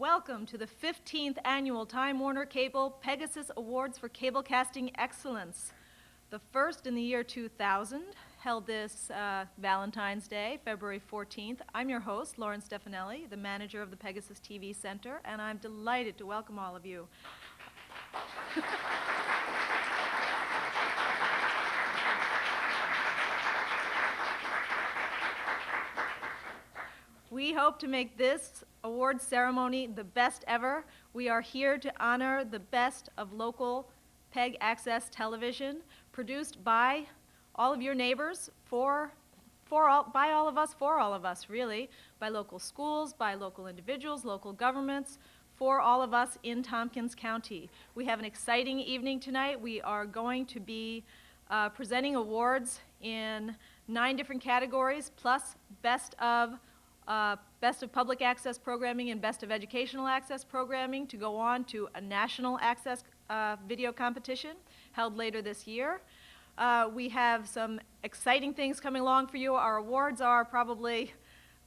Welcome to the 15th Annual Time Warner Cable PEGASYS Awards for Cablecasting Excellence. The first in the year 2000, held this Valentine's Day, February 14th. I'm your host, Lauren Stefanelli, the manager of the PEGASYS TV Center, and I'm delighted to welcome all of you. We hope to make this award ceremony the best ever. We are here to honor the best of local PEG Access television, produced by all of your neighbors, by all of us, really, by local schools, by local individuals, local governments, for all of us in Tompkins County. We have an exciting evening tonight. We are going to be presenting awards in 9 different categories, plus Best of Public Access Programming and Best of Educational Access Programming, to go on to a national access video competition held later this year. We have some exciting things coming along for you. Our awards are probably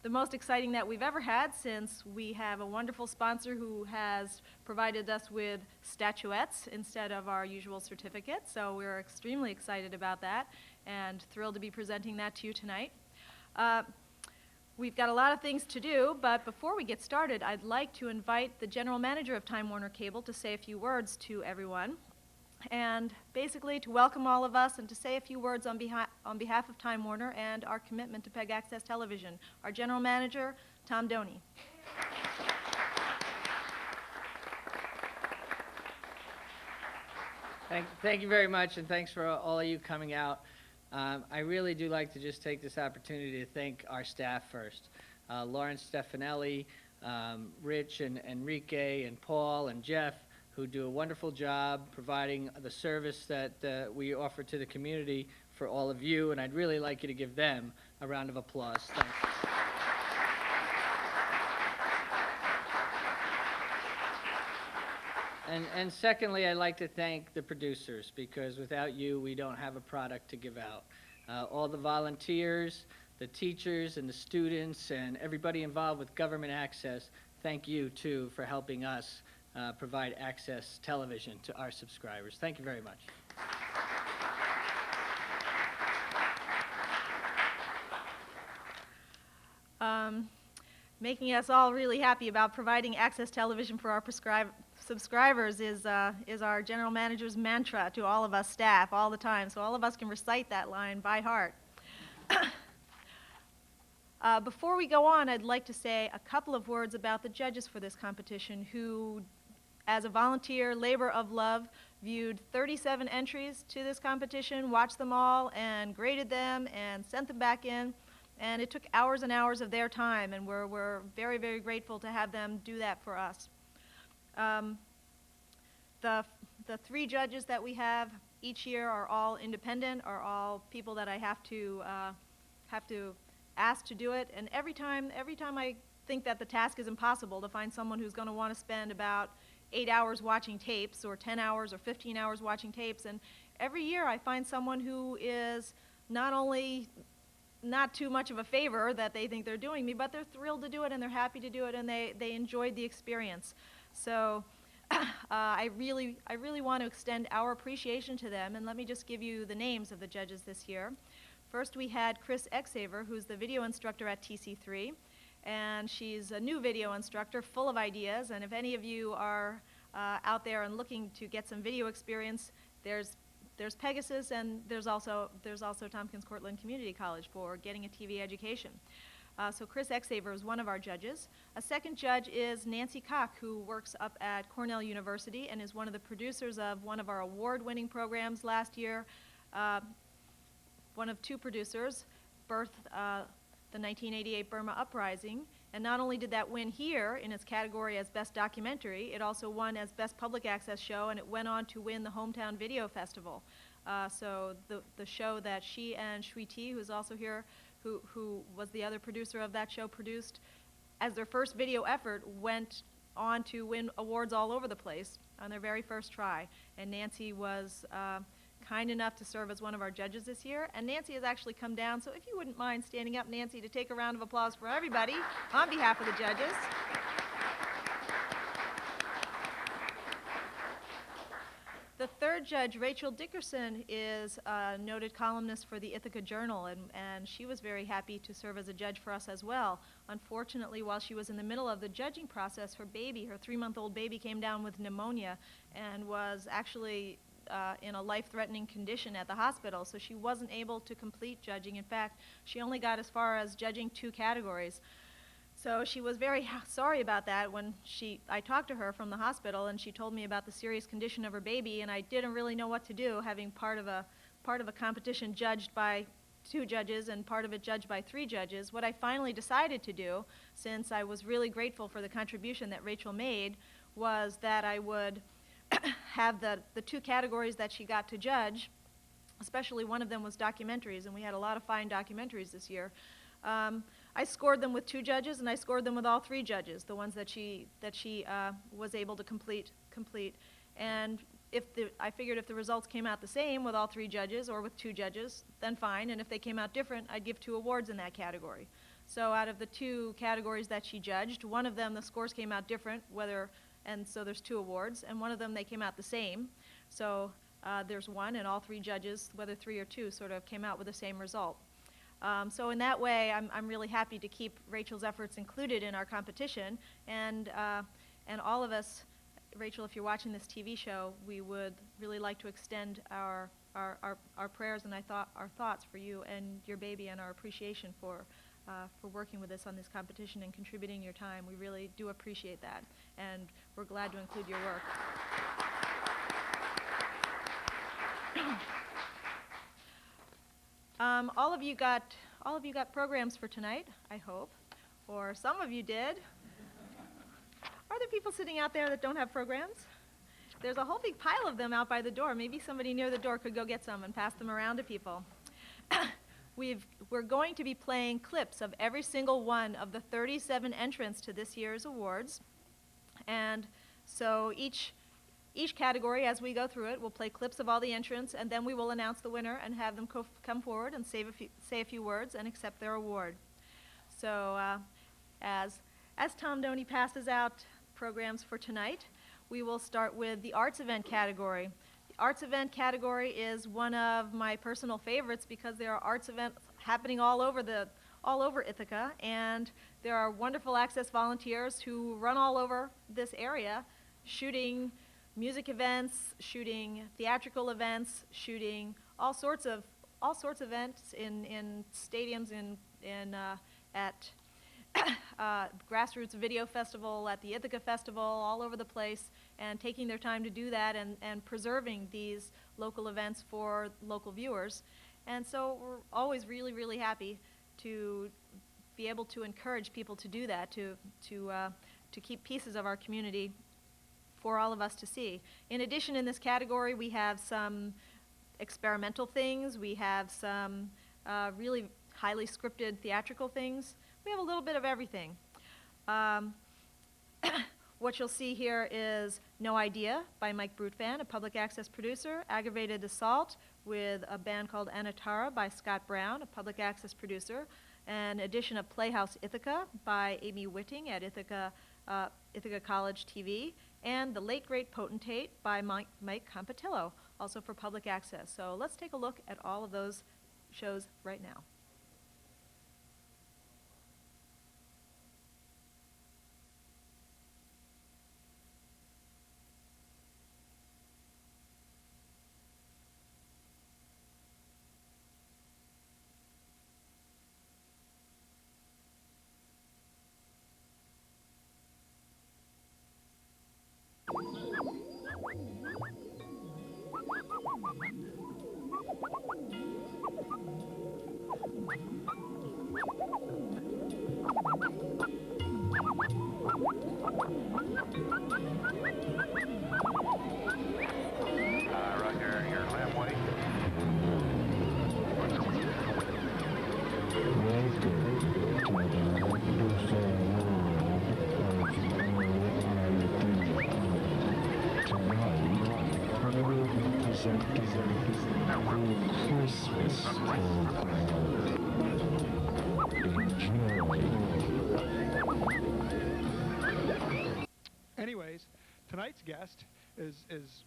the most exciting that we've ever had, since we have a wonderful sponsor who has provided us with statuettes instead of our usual certificates. So we're extremely excited about that and thrilled to be presenting that to you tonight. We've got a lot of things to do, but before we get started, I'd like to invite the general manager of Time Warner Cable to say a few words to everyone, and basically to welcome all of us and to say a few words on behalf of Time Warner and our commitment to PEG Access Television. Our general manager, Tom Doheny. Thank you very much, and thanks for all of you coming out. I really do like to just take this opportunity to thank our staff first. Lauren Stefanelli, Rich and Enrique and Paul and Jeff, who do a wonderful job providing the service that we offer to the community for all of you, and I'd really like you to give them a round of applause. Thanks. And secondly, I'd like to thank the producers, because without you, we don't have a product to give out. All the volunteers, the teachers, and the students, and everybody involved with government access, thank you, too, for helping us provide access television to our subscribers. Thank you very much. Making us all really happy about providing access television for our subscribers is our general manager's mantra to all of us staff all the time, so all of us can recite that line by heart. Before we go on, I'd like to say a couple of words about the judges for this competition, who, as a volunteer labor of love, viewed 37 entries to this competition, watched them all, and graded them, and sent them back in. And it took hours and hours of their time, and we're very, very grateful to have them do that for us. The 3 judges that we have each year are all independent, are all people that I have to ask to do it. And every time I think that the task is impossible, to find someone who's going to want to spend about 8 hours watching tapes, or 10 hours or 15 hours watching tapes, and every year I find someone who is not only not too much of a favor that they think they're doing me, but they're thrilled to do it, and they're happy to do it, and they enjoyed the experience. So I really want to extend our appreciation to them, and let me just give you the names of the judges this year. First, we had Chris Exaver, who's the video instructor at TC3, and she's a new video instructor full of ideas, and if any of you are out there and looking to get some video experience, there's PEGASYS, and there's also Tompkins Cortland Community College for getting a TV education. So Chris Exaver is one of our judges. A second judge is Nancy Koch, who works up at Cornell University and is one of the producers of one of our award-winning programs last year. One of 2 producers birthed the 1988 Burma Uprising, and not only did that win here in its category as Best Documentary, it also won as Best Public Access Show, and it went on to win the Hometown Video Festival. So the show that she and Shui T, who's also here, who was the other producer of that show, produced as their first video effort, went on to win awards all over the place on their very first try. And Nancy was kind enough to serve as one of our judges this year, and Nancy has actually come down, so if you wouldn't mind standing up, Nancy, to take a round of applause for everybody on behalf of the judges. The third judge, Rachel Dickerson, is a noted columnist for the Ithaca Journal, and she was very happy to serve as a judge for us as well. Unfortunately, while she was in the middle of the judging process, her 3-month-old baby, came down with pneumonia and was actually in a life-threatening condition at the hospital, so she wasn't able to complete judging. In fact, she only got as far as judging 2 categories. So she was very sorry about that when I talked to her from the hospital, and she told me about the serious condition of her baby, and I didn't really know what to do, having part of a competition judged by 2 judges and part of it judged by 3 judges. What I finally decided to do, since I was really grateful for the contribution that Rachel made, was that I would have the 2 categories that she got to judge, especially one of them was documentaries, and we had a lot of fine documentaries this year. I scored them with 2 judges, and I scored them with all 3 judges, the ones that she was able to complete. And I figured if the results came out the same with all 3 judges or with 2 judges, then fine. And if they came out different, I'd give 2 awards in that category. So out of the 2 categories that she judged, one of them the scores came out different, and so there's 2 awards, and one of them they came out the same. So there's 1, and all 3 judges, whether 3 or 2, sort of came out with the same result. So in that way, I'm really happy to keep Rachel's efforts included in our competition, and all of us, Rachel, if you're watching this TV show, we would really like to extend our prayers and our thoughts for you and your baby, and our appreciation for working with us on this competition and contributing your time. We really do appreciate that, and we're glad to include your work. All of you got programs for tonight, I hope, or some of you did. Are there people sitting out there that don't have programs? There's a whole big pile of them out by the door. Maybe somebody near the door could go get some and pass them around to people. We're going to be playing clips of every single one of the 37 entrants to this year's awards, and so each category, as we go through it, we'll play clips of all the entrants, and then we will announce the winner and have them come forward and say a few words and accept their award. So as Tom Doheny passes out programs for tonight, we will start with the arts event category. The arts event category is one of my personal favorites because there are arts events happening all over Ithaca, and there are wonderful Access volunteers who run all over this area, shooting music events, shooting theatrical events, shooting all sorts of events in stadiums, at Grassroots Video Festival, at the Ithaca Festival, all over the place, and taking their time to do that and preserving these local events for local viewers. And so we're always really, really happy to be able to encourage people to do that, to keep pieces of our community for all of us to see. In addition, in this category, we have some experimental things. We have some really highly scripted theatrical things. We have a little bit of everything. What you'll see here is No Idea by Mike Brutvan, a public access producer. Aggravated Assault with a band called Anatara by Scott Brown, a public access producer. An edition of Playhouse Ithaca by Amy Witting at Ithaca College TV. And The Late Great Potentate by Mike Campatillo, also for public access. So let's take a look at all of those shows right now. Roger, your lamb wait. Anyways, tonight's guest is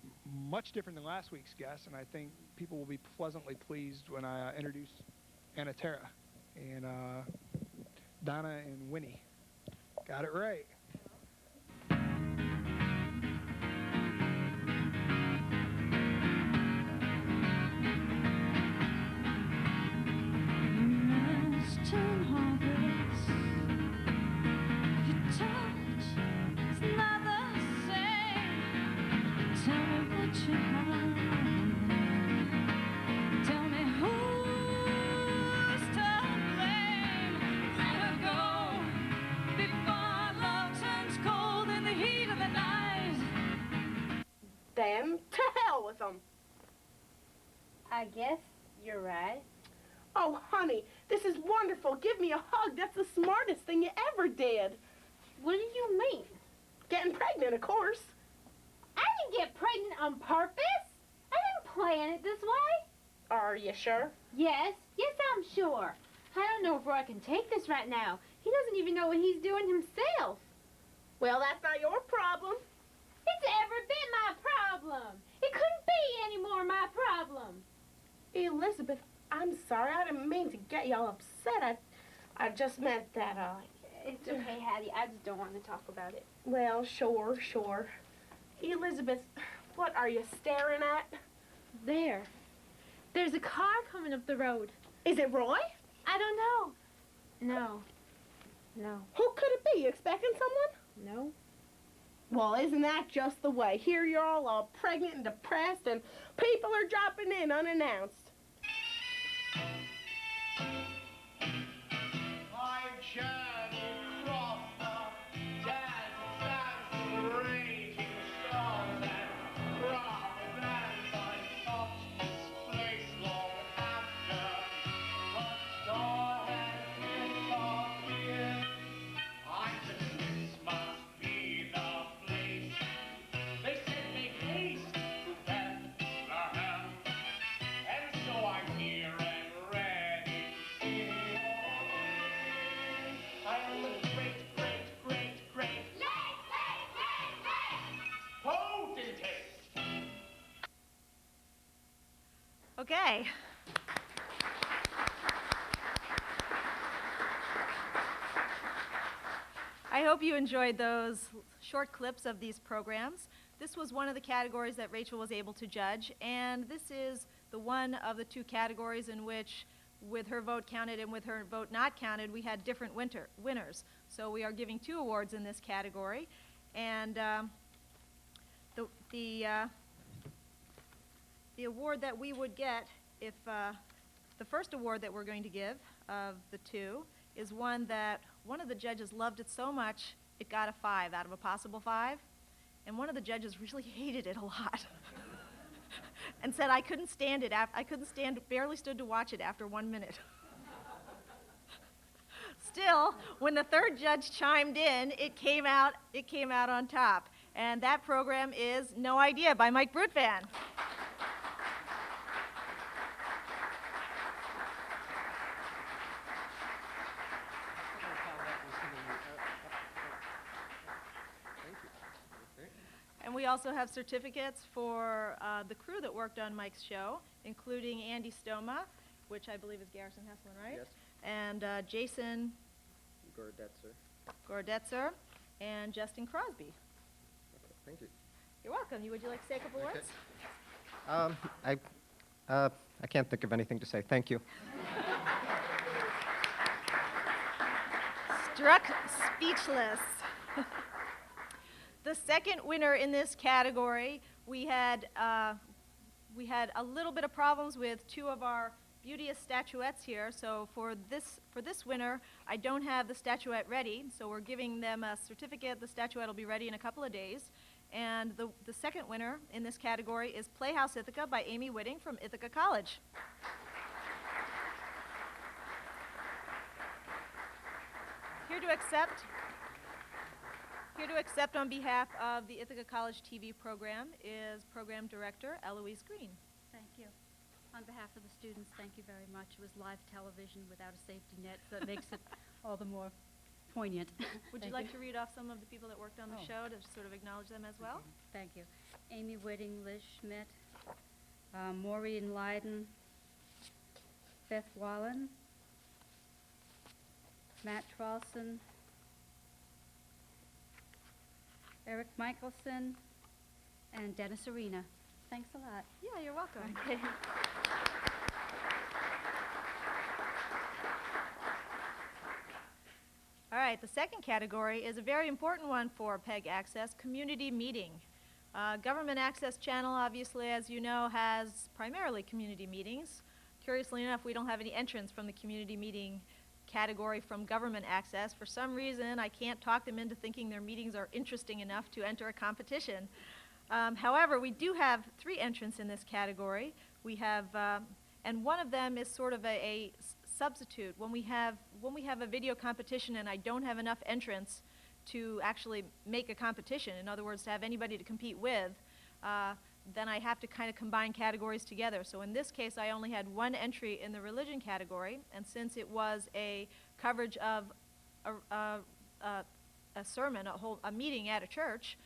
much different than last week's guest, and I think people will be pleasantly pleased when I introduce Anna Tara and Donna and Winnie. Got it right. Then to hell with them. I guess you're right. Oh, honey, this is wonderful. Give me a hug. That's the smartest thing you ever did. What do you mean? Getting pregnant, of course. I didn't get pregnant on purpose. I didn't plan it this way. Are you sure? Yes, I'm sure. I don't know if Roy can take this right now. He doesn't even know what he's doing himself. Well, that's not your problem. It's ever been my problem. It couldn't be any more my problem. Elizabeth, I'm sorry. I didn't mean to get y'all upset. I just meant that, It's okay, Hattie. I just don't want to talk about it. Well, sure. Elizabeth, what are you staring at? There. There's a car coming up the road. Is it Roy? I don't know. No. Who could it be? You expecting someone? No. Well, isn't that just the way? Here you're all pregnant and depressed, and people are dropping in unannounced. I've journeyed across the dead sands of raging storms and robbed lands I touched this place long after. But Doheny taught me it. I said this must be the place. They said make haste to Bethlehem, and so I'm here and ready to see. I am the great potentate. Okay. I hope you enjoyed those short clips of these programs. This was one of the categories that Rachel was able to judge, and this is the one of the two categories in which, with her vote counted and with her vote not counted, we had different winners. So we are giving 2 awards in this category, and the award that we would get if the first award that we're going to give of the 2 is one that one of the judges loved it so much it got a 5 out of a possible 5, and one of the judges really hated it a lot and said I couldn't stand it. Barely stood to watch it after 1 minute. Still, when the third judge chimed in, it came out on top, and that program is No Idea by Mike Brutvan. And we also have certificates for the crew that worked on Mike's show, including Andy Stoma, which I believe is Garrison Heslin, right? Yes. And Jason Gordetzer, and Justin Crosby. Okay, thank you. You're welcome. Would you like to say a couple Okay. words? I can't think of anything to say. Thank you. Struck speechless. The second winner in this category, we had a little bit of problems with 2 of our beauteous statuettes here. So for this winner, I don't have the statuette ready. So we're giving them a certificate. The statuette will be ready in a couple of days. And the second winner in this category is Playhouse Ithaca by Amy Witting from Ithaca College. Here to accept on behalf of the Ithaca College TV program is Program Director Eloise Green. Thank you. On behalf of the students, thank you very much. It was live television without a safety net, so it makes it all the more poignant. Would you like to read off some of the people that worked on the Oh. show to sort of acknowledge them as well? Thank you. Amy Witting, Liz Schmidt, Maureen Leiden, Beth Wallen, Matt Tralson, Eric Michelson, and Dennis Arena. Thanks a lot. Yeah, you're welcome. Okay. All right, the second category is a very important one for PEG Access, community meeting. Government Access Channel, obviously, as you know, has primarily community meetings. Curiously enough, we don't have any entrants from the community meeting category from Government Access. For some reason, I can't talk them into thinking their meetings are interesting enough to enter a competition. However, we do have 3 entrants in this category. We have, and one of them is sort of a substitute. When we have a video competition and I don't have enough entrants to actually make a competition, in other words, to have anybody to compete with, then I have to kind of combine categories together. So in this case, I only had 1 entry in the religion category, and since it was a coverage of a sermon, a meeting at a church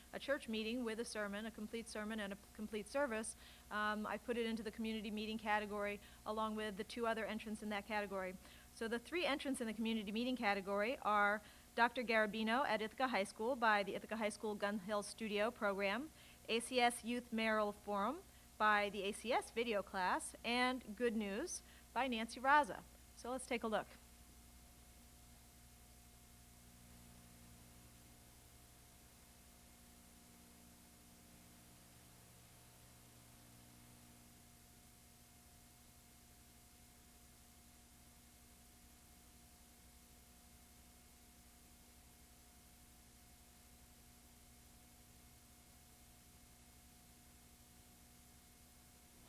meeting with a sermon, a complete sermon and a complete service, I put it into the community meeting category along with the 2 other entrants in that category. So the 3 entrants in the community meeting category are Dr. Garabino at Ithaca High School by the Ithaca High School Gun Hill Studio program, ACS Youth Mayoral Forum by the ACS video class, and Good News by Nancy Raza. So let's take a look.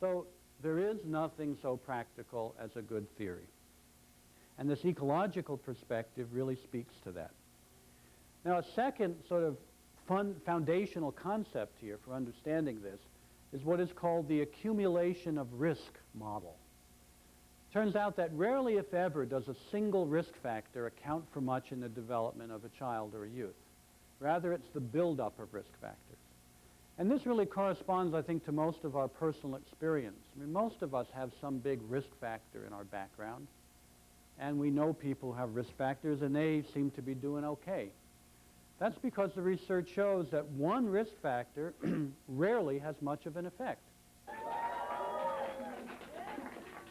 So there is nothing so practical as a good theory. And this ecological perspective really speaks to that. Now, a second sort of foundational concept here for understanding this is what is called the accumulation of risk model. Turns out that rarely, if ever, does a single risk factor account for much in the development of a child or a youth. Rather, it's the buildup of risk factors. And this really corresponds, I think, to most of our personal experience. I mean, most of us have some big risk factor in our background, and we know people who have risk factors, and they seem to be doing okay. That's because the research shows that one risk factor rarely has much of an effect.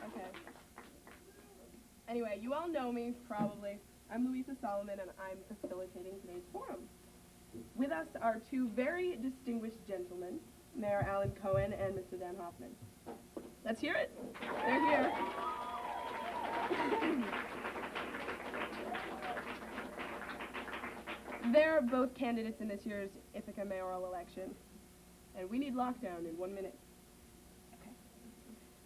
Okay. Anyway, you all know me, probably. I'm Louisa Solomon, and I'm facilitating today's forum. With us are 2 very distinguished gentlemen, Mayor Alan Cohen and Mr. Dan Hoffman. Let's hear it. They're here. They're both candidates in this year's Ithaca mayoral election, and we need lockdown in 1 minute. Okay.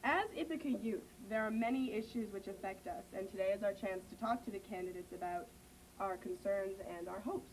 As Ithaca youth, there are many issues which affect us, and today is our chance to talk to the candidates about our concerns and our hopes.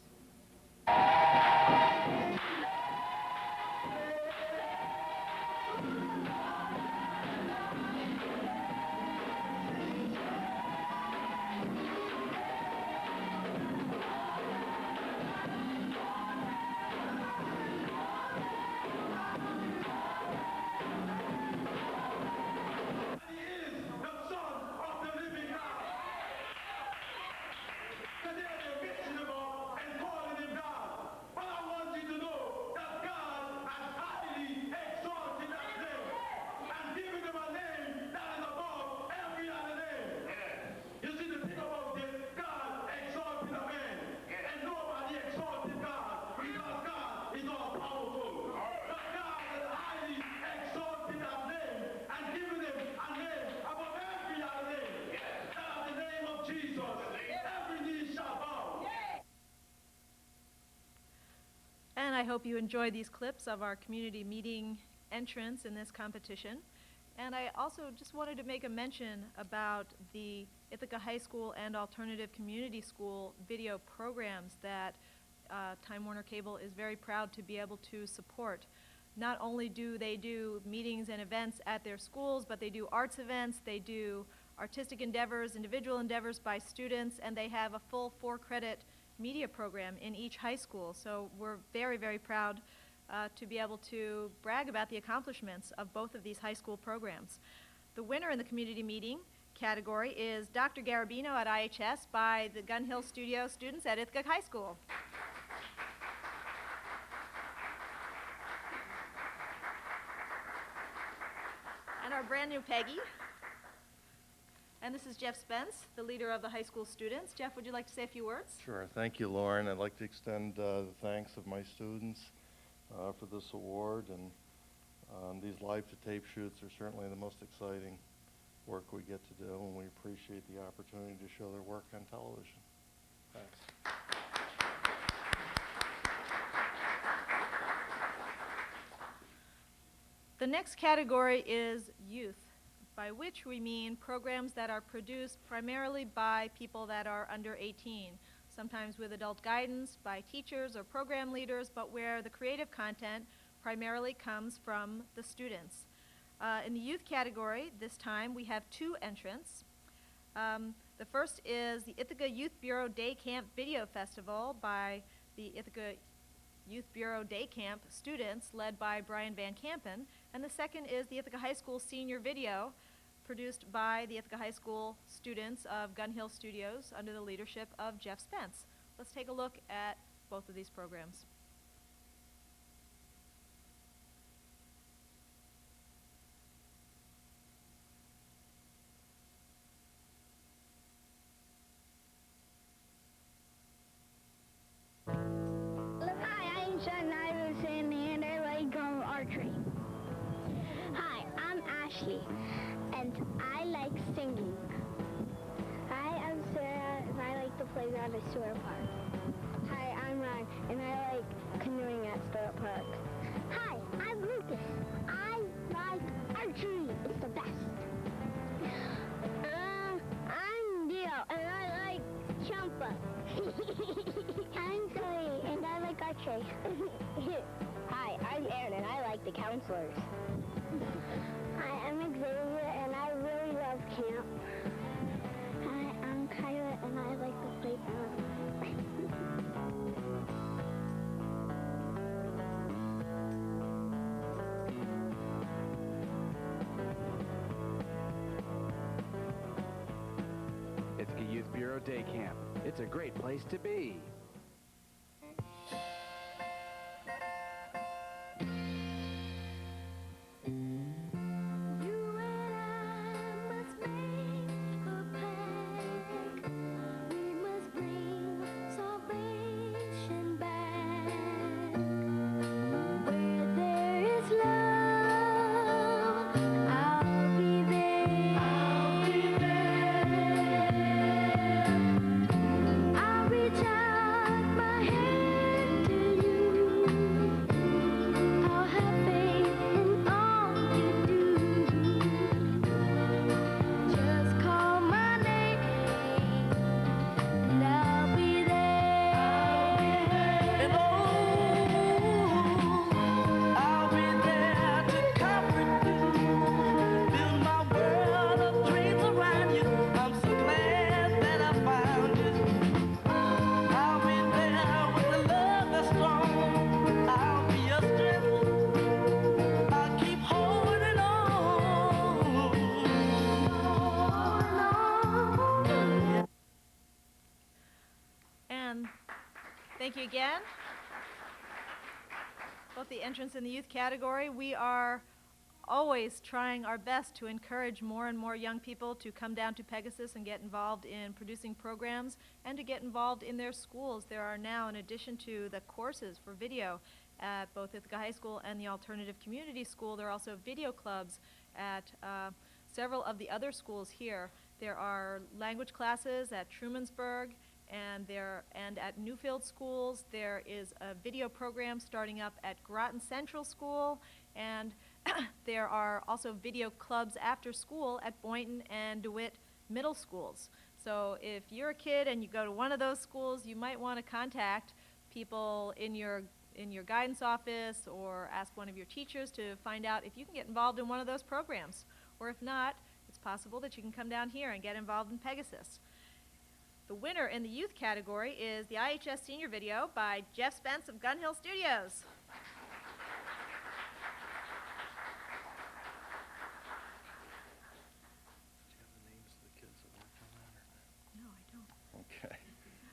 And I hope you enjoy these clips of our community meeting entrants in this competition. And I also just wanted to make a mention about the Ithaca High School and Alternative Community School video programs that Time Warner Cable is very proud to be able to support. Not only do they do meetings and events at their schools, but they do arts events, they do artistic endeavors, individual endeavors by students, and they have a full 4-credit media program in each high school. So we're very, very proud to be able to brag about the accomplishments of both of these high school programs. The winner in the community meeting category is Dr. Garabino at IHS by the Gun Hill Studio students at Ithaca High School. And our brand new Peggy. And this is Jeff Spence, the leader of the high school students. Jeff, would you like to say a few words? Sure. Thank you, Lauren. I'd like to extend the thanks of my students for this award. And these live-to-tape shoots are certainly the most exciting work we get to do, and we appreciate the opportunity to show their work on television. Thanks. The next category is youth, by which we mean programs that are produced primarily by people that are under 18, sometimes with adult guidance by teachers or program leaders, but where the creative content primarily comes from the students. In the youth category, this time we have 2 entrants. The first is the Ithaca Youth Bureau Day Camp Video Festival by the Ithaca Youth Bureau Day Camp students led by Brian Van Kampen. And the second is the Ithaca High School Senior Video produced by the Ithaca High School students of Gun Hill Studios under the leadership of Jeff Spence. Let's take a look at both of these programs. Hi, I'm Sean Iverson and I like archery. Hi, I'm Ashley and I like singing. Hi, I'm Sarah and I like to play around at Stewart Park. Hi, I'm Ryan and I like canoeing at Stewart Park. Hi, I'm Lucas. I like archery. It's the best. I'm Dio and I like Champa. I'm Zoe, and I like archery. Hi, I'm Aaron, and I like the counselors. Hi, I'm Xavier, and I really love camp. Hi, I'm Kyla, and I like the playground. Ithaca Youth Bureau Day Camp. It's a great place to be. Thank you again. Both the entrants in the youth category, we are always trying our best to encourage more and more young people to come down to PEGASYS and get involved in producing programs and to get involved in their schools. There are now, in addition to the courses for video at both Ithaca High School and the Alternative Community School, there are also video clubs at several of the other schools here. There are language classes at Trumansburg, and at Newfield schools. There is a video program starting up at Groton Central School, and there are also video clubs after school at Boynton and DeWitt middle schools. So if you're a kid and you go to one of those schools, you might want to contact people in your guidance office or ask one of your teachers to find out if you can get involved in one of those programs. Or if not, it's possible that you can come down here and get involved in PEGASYS. The winner in the youth category is the IHS Senior Video by Jeff Spence of Gun Hill Studios. No, I don't. Okay.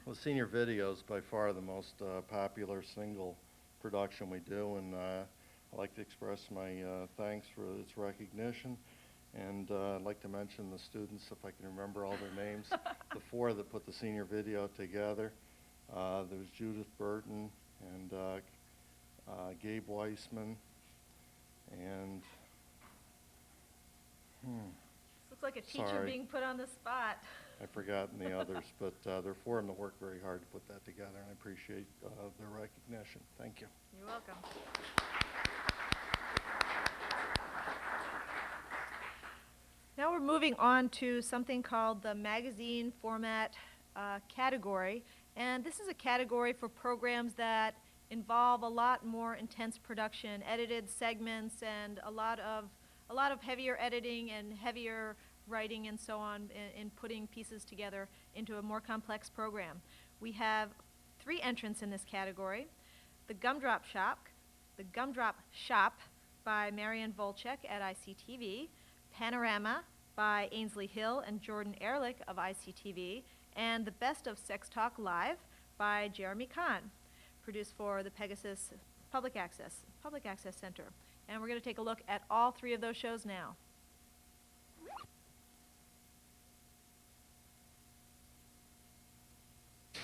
Well, Senior Video is by far the most popular single production we do, and I'd like to express my thanks for its recognition. And I'd like to mention the students, if I can remember all their names, the four that put the Senior Video together. There's Judith Burton and Gabe Weissman and This looks like a teacher Sorry. being put on the spot. I've forgotten the others, but there are four of them that worked very hard to put that together, and I appreciate their recognition. Thank you. You're welcome. Now we're moving on to something called the magazine format category, and this is a category for programs that involve a lot more intense production, edited segments, and a lot of heavier editing and heavier writing and so on in putting pieces together into a more complex program. We have 3 entrants in this category: the Gumdrop Shop by Marianne Volchek at ICTV, Panorama by Ainsley Hill and Jordan Ehrlich of ICTV, and The Best of Sex Talk Live by Jeremy Kahn, produced for the PEGASYS Public Access Center. And we're going to take a look at all 3 of those shows now.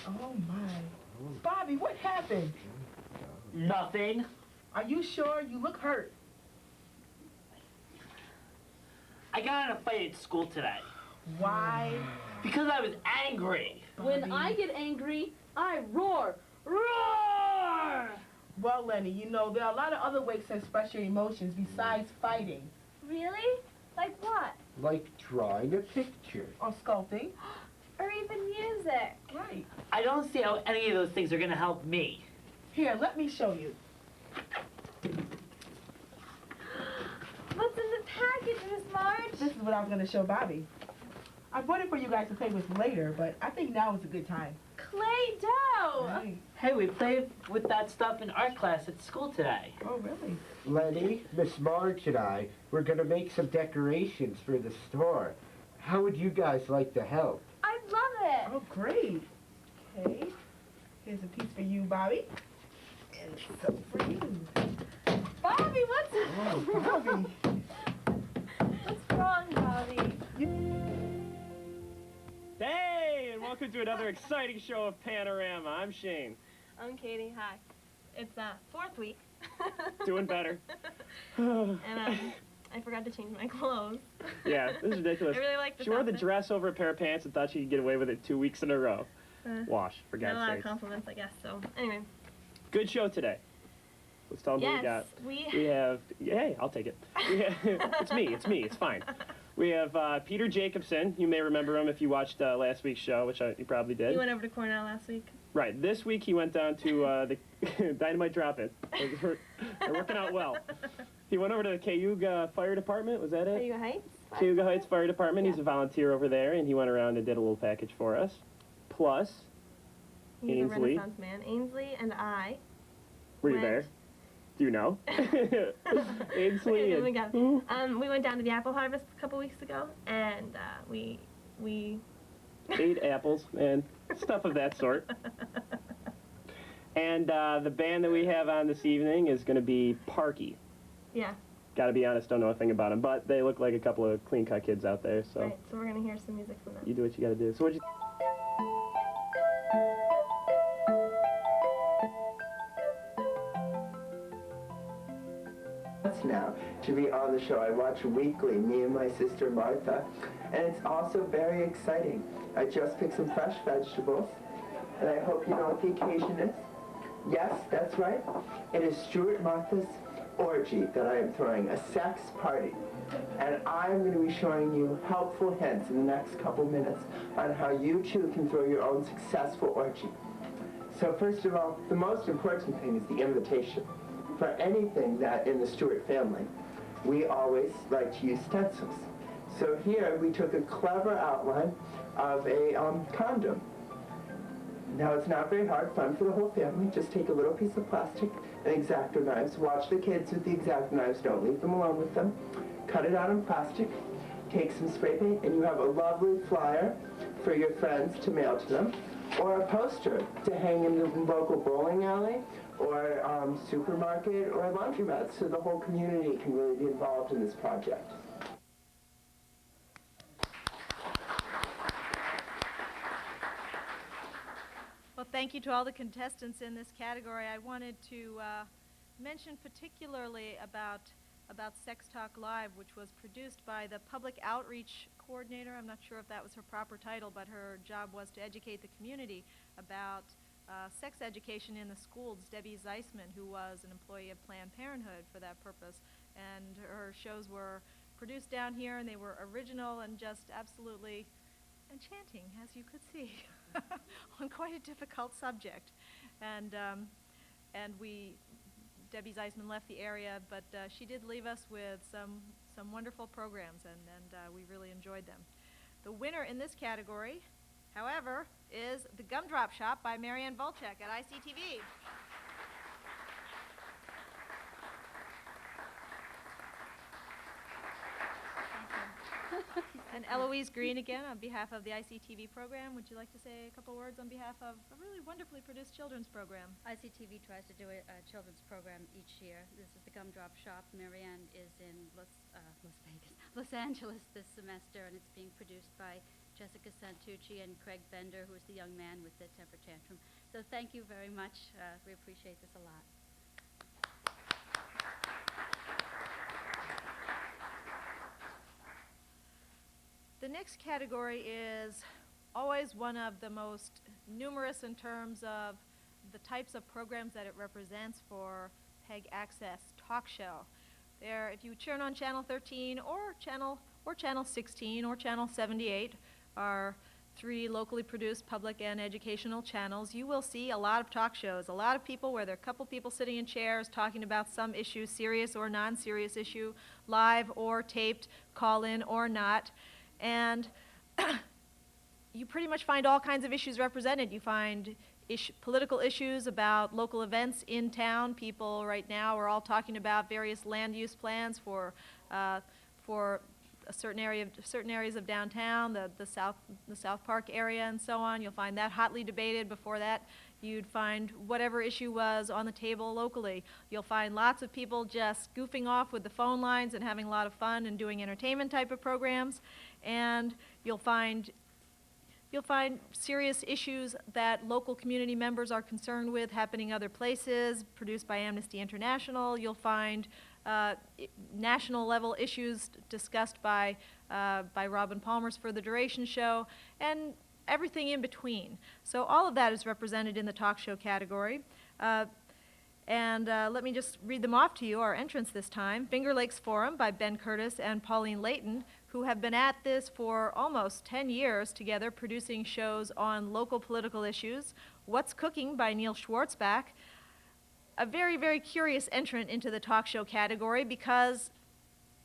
Oh my. Bobby, what happened? Nothing. Are you sure? You look hurt. I got in a fight at school today. Why? Because I was angry. When I get angry, I roar. Roar! Well, Lenny, you know, there are a lot of other ways to express your emotions besides fighting. Really? Like what? Like drawing a picture. Or sculpting. Or even music. Right. I don't see how any of those things are going to help me. Here, let me show you. What's in the package, Miss Marge? This is what I was going to show Bobby. I bought it for you guys to play with later, but I think now is a good time. Clay dough! Right. Hey, we played with that stuff in art class at school today. Oh, really? Lenny, Miss Marge and I were going to make some decorations for the store. How would you guys like to help? I love it! Oh, great. Okay. Here's a piece for you, Bobby. And some for you. Bobby, what's Oh, Bobby. What's wrong, Bobby? Hey, and welcome to another exciting show of Panorama. I'm Shane. I'm Katie. Hi. It's 4th week. Doing better. And I forgot to change my clothes. Yeah, this is ridiculous. I really like this She wore the outfit. dress over a pair of pants and thought she could get away with it 2 weeks in a row. Wash, for Got a God's lot of sake. compliments, I guess. So anyway. Good show today. Let's tell them what we got. Yes, We have, hey, I'll take it. It's me, it's fine. We have Peter Jacobson. You may remember him if you watched last week's show, which you probably did. You went over to Cornell last week. Right. This week he went down to the Dynamite Drop-In. They're working out well. He went over to the Cayuga Fire Department. Was that it? Cayuga Heights? Cayuga Heights Fire Department. He's a volunteer over there, and he went around and did a little package for us. Plus, He's a Ainsley. Renaissance man. Ainsley and I. Were you went- there? Do you know? Ainsley Oh my and God. We went down to the apple harvest a couple weeks ago, and we ate apples and stuff of that sort. And the band that we have on this evening is going to be Parky. yeah. Got to be honest, don't know a thing about them, but they look like a couple of clean-cut kids out there, so Right. So we're gonna hear some music from them. you do what you got to do. So what'd you... Now to be on the show. I watch weekly, me and my sister Martha, and it's also very exciting. I just picked some fresh vegetables, and I hope you know what the occasion is. Yes, that's right. It is Stuart Martha's orgy that I am throwing, a sex party. And I'm going to be showing you helpful hints in the next couple minutes on how you too can throw your own successful orgy. So first of all, the most important thing is the invitation. For anything that in the Stewart family, we always like to use stencils. So here we took a clever outline of a condom. Now it's not very hard, fun for the whole family. Just take a little piece of plastic and X-Acto knives. Watch the kids with the X-Acto knives. Don't leave them alone with them. Cut it out in plastic. Take some spray paint, and you have a lovely flyer for your friends to mail to them, or a poster to hang in the local bowling alley, or supermarket, or laundromat, so the whole community can really be involved in this project. Well, thank you to all the contestants in this category. I wanted to mention particularly about Sex Talk Live, which was produced by the Public Outreach Coordinator. I'm not sure if that was her proper title, but her job was to educate the community about sex education in the schools. Debbie Zeisman, who was an employee of Planned Parenthood for that purpose, and her shows were produced down here, and they were original and just absolutely enchanting, as you could see, on quite a difficult subject. And Debbie Zeisman left the area, but she did leave us with some wonderful programs, and we really enjoyed them. The winner in this category, however, is The Gumdrop Shop by Marianne Volchek at ICTV. And Eloise Green again, on behalf of the ICTV program, would you like to say a couple words on behalf of a really wonderfully produced children's program? ICTV tries to do a children's program each year. This is the Gumdrop Shop. Marianne is in Los Angeles this semester, and it's being produced by Jessica Santucci and Craig Bender, who is the young man with the temper tantrum. So thank you very much. We appreciate this a lot. The next category is always one of the most numerous in terms of the types of programs that it represents for PEGASYS Talk Show. There, if you turn on Channel 13 or Channel 16 or Channel 78, our 3 locally produced public and educational channels, you will see a lot of talk shows, a lot of people where there are a couple people sitting in chairs talking about some issue, serious or non-serious issue, live or taped, call-in or not. And you pretty much find all kinds of issues represented. You find political issues about local events in town. People right now are all talking about various land use plans for a certain areas of downtown, the South Park area and so on. You'll find that hotly debated. Before that, you'd find whatever issue was on the table locally. You'll find lots of people just goofing off with the phone lines and having a lot of fun and doing entertainment type of programs. And you'll find serious issues that local community members are concerned with happening other places, produced by Amnesty International. You'll find national level issues discussed by Robin Palmer's For the Duration show, and everything in between. So all of that is represented in the talk show category. Let me just read them off to you, our entrants this time. Finger Lakes Forum by Ben Curtis and Pauline Layton, who have been at this for almost 10 years together, producing shows on local political issues. What's Cooking by Neil Schwartzbach, a very, very curious entrant into the talk show category, because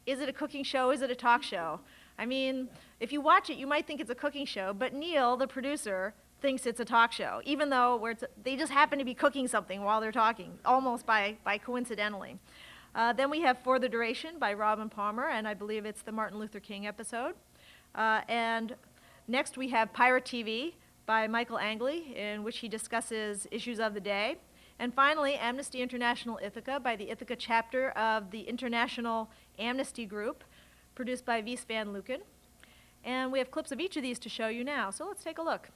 is it a cooking show, is it a talk show? I mean, if you watch it, you might think it's a cooking show, but Neil, the producer, thinks it's a talk show, even though they just happen to be cooking something while they're talking, almost by coincidentally. Then we have For the Duration by Robin Palmer, and I believe it's the Martin Luther King episode. And next we have Pirate TV by Michael Angley, in which he discusses issues of the day. And finally, Amnesty International Ithaca by the Ithaca chapter of the International Amnesty Group, produced by Wies van Luken. And we have clips of each of these to show you now, so let's take a look.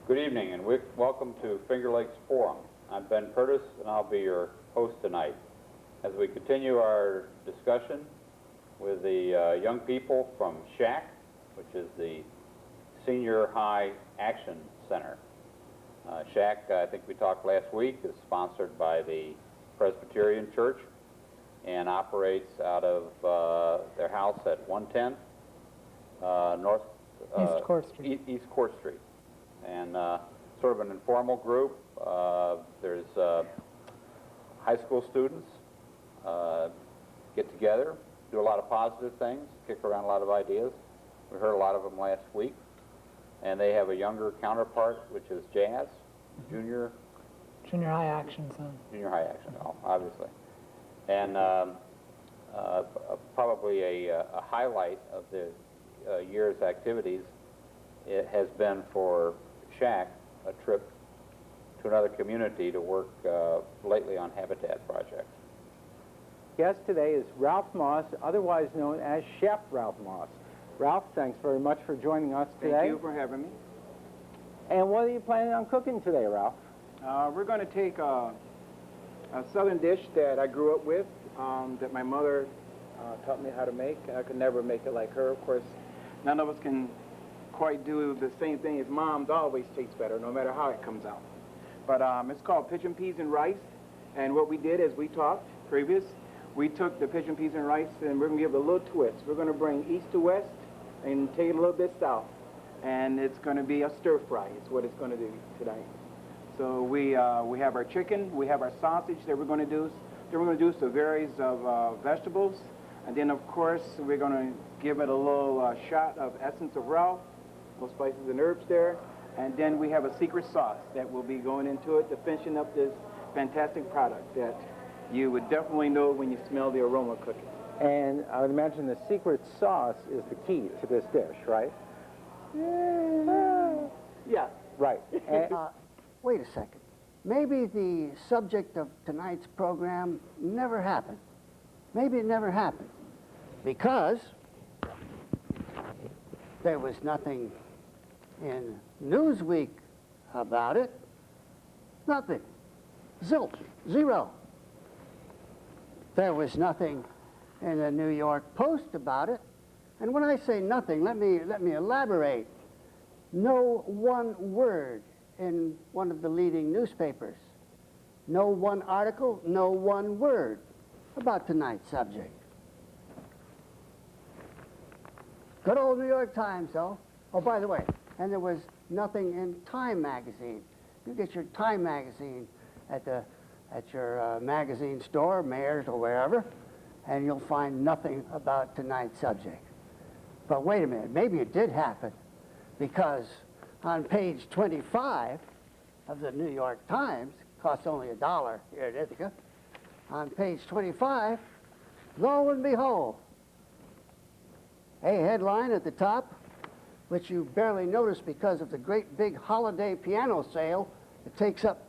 Good evening and welcome to Finger Lakes Forum. I'm Ben Curtis and I'll be your host tonight as we continue our discussion with the young people from SHAC, which is the Senior High Action Center. SHAC, I think we talked last week, is sponsored by the Presbyterian Church and operates out of their house at 110 East Court Street. East Court Street. And sort of an informal group. There's high school students get together, do a lot of positive things, kick around a lot of ideas. We heard a lot of them last week. And they have a younger counterpart, which is jazz, junior High action zone. junior high action, obviously. And probably a highlight of the year's activities, it has been for Shaq a trip to another community to work lately on habitat projects. Guest today is Ralph Moss, otherwise known as Chef Ralph Moss. Ralph, thanks very much for joining us today. Thank you for having me. And what are you planning on cooking today, Ralph? We're going to take a southern dish that I grew up with, that my mother taught me how to make. I could never make it like her. Of course, none of us can quite do the same thing as Mom's. Always tastes better, no matter how it comes out. But it's called pigeon peas and rice. And what we did, as we talked previous, we took the pigeon peas and rice, and we're going to give it a little twist. We're going to bring east to west and take it a little bit south. And it's going to be a stir fry. Is what it's going to do tonight. So we have our chicken, we have our sausage that we're going to do. Then we're going to do some varies of vegetables. And then, of course, we're going to give it a little shot of essence of Ralph, little spices and herbs there. And then we have a secret sauce that will be going into it to finishing up this fantastic product that you would definitely know when you smell the aroma cooking. And I would imagine the secret sauce is the key to this dish, right? Yeah. Right. And, Wait a second. Maybe the subject of tonight's program never happened. Maybe it never happened because there was nothing in Newsweek about it. Nothing. Zilch. Zero. There was nothing in the New York Post about it. And when I say nothing, let me elaborate. No one word in one of the leading newspapers. No one article, no one word about tonight's subject. Good old New York Times, though. Oh, by the way, and there was nothing in Time magazine. You get your Time magazine at your magazine store, Mayors or wherever, and you'll find nothing about tonight's subject. But wait a minute, maybe it did happen, because on page 25 of the New York Times, costs only $1 here at Ithaca, on page 25, lo and behold, a headline at the top, which you barely notice because of the great big holiday piano sale that takes up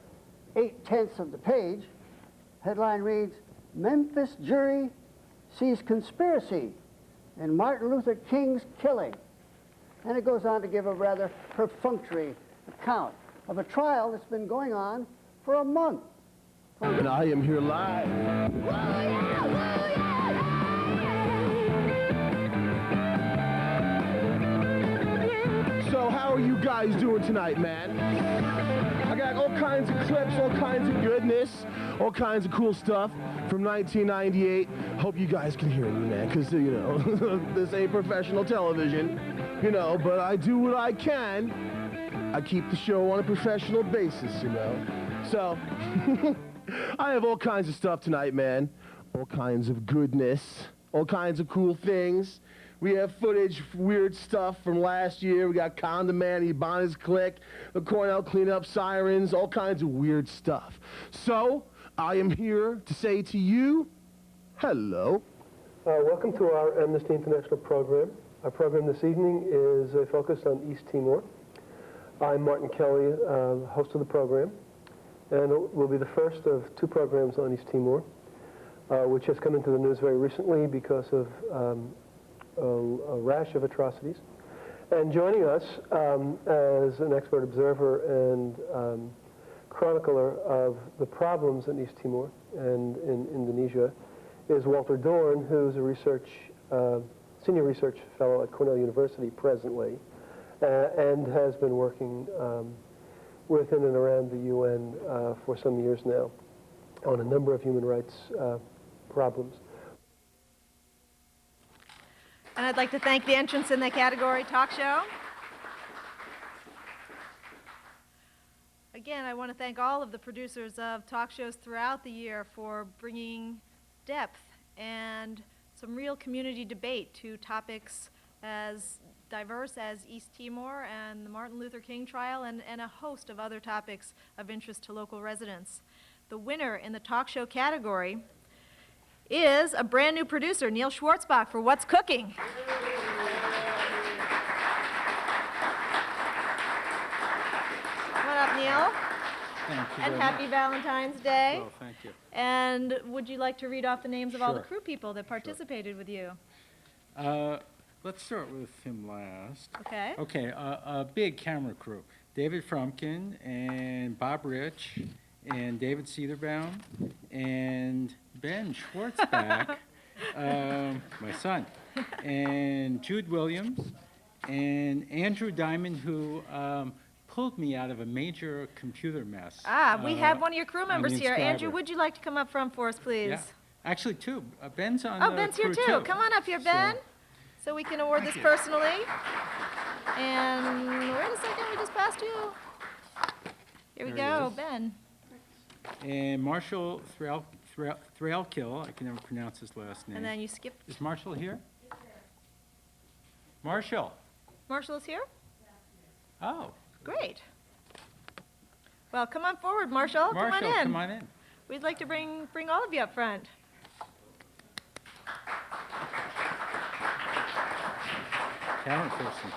8/10 of the page. Headline reads, Memphis jury sees conspiracy in Martin Luther King's killing. And it goes on to give a rather perfunctory account of a trial that's been going on for a month. And I am here live. So how are you guys doing tonight, man? I got all kinds of clips, all kinds of goodness, all kinds of cool stuff from 1998. Hope you guys can hear me, man, because, you know, this ain't professional television, you know, but I do what I can. I keep the show on a professional basis, you know. So, I have all kinds of stuff tonight, man. All kinds of goodness, all kinds of cool things. We have footage, weird stuff from last year. We got Condom Man, Ebana's Click, the Cornell Cleanup Sirens, all kinds of weird stuff. So, I am here to say to you, hello. Welcome to our Amnesty International program. Our program this evening is focused on East Timor. I'm Martin Kelly, host of the program, and it will be the first of two programs on East Timor, which has come into the news very recently because of a rash of atrocities. And joining us as an expert observer and chronicler of the problems in East Timor and in Indonesia is Walter Dorn, who's a senior research fellow at Cornell University presently, and has been working within and around the UN for some years now on a number of human rights problems. And I'd like to thank the entrants in the category talk show. Again, I want to thank all of the producers of talk shows throughout the year for bringing depth and some real community debate to topics as diverse as East Timor and the Martin Luther King trial and a host of other topics of interest to local residents. The winner in the talk show category is a brand new producer, Neil Schwartzbach, for What's Cooking. Come on up, Neil. Thank you And very happy much. Valentine's Day. Well, thank you. And would you like to read off the names of all the Sure. crew people that participated with you? Let's start with him last. Okay. Okay, a big camera crew. David Frumkin and Bob Rich and David Cedarbaum and Ben Schwartzbach, my son, and Jude Williams and Andrew Diamond, who pulled me out of a major computer mess. We have one of your crew on members the here. Andrew, Inscriber. would you like to come up front for us, please? Yeah, actually two. Ben's on Oh, the Ben's here crew too. Come on up here, Ben. So we can award Thank this you. personally. And wait a second, we just passed you. Here we There he go, is. Ben. And Marshall Threlkill, I can never pronounce his last name. And then you skipped. Is Marshall here? Marshall. Marshall is here? Oh. Great. Well, come on forward, Marshall. Marshall, come on in. come on in. We'd like to bring all of you up front. Camera person.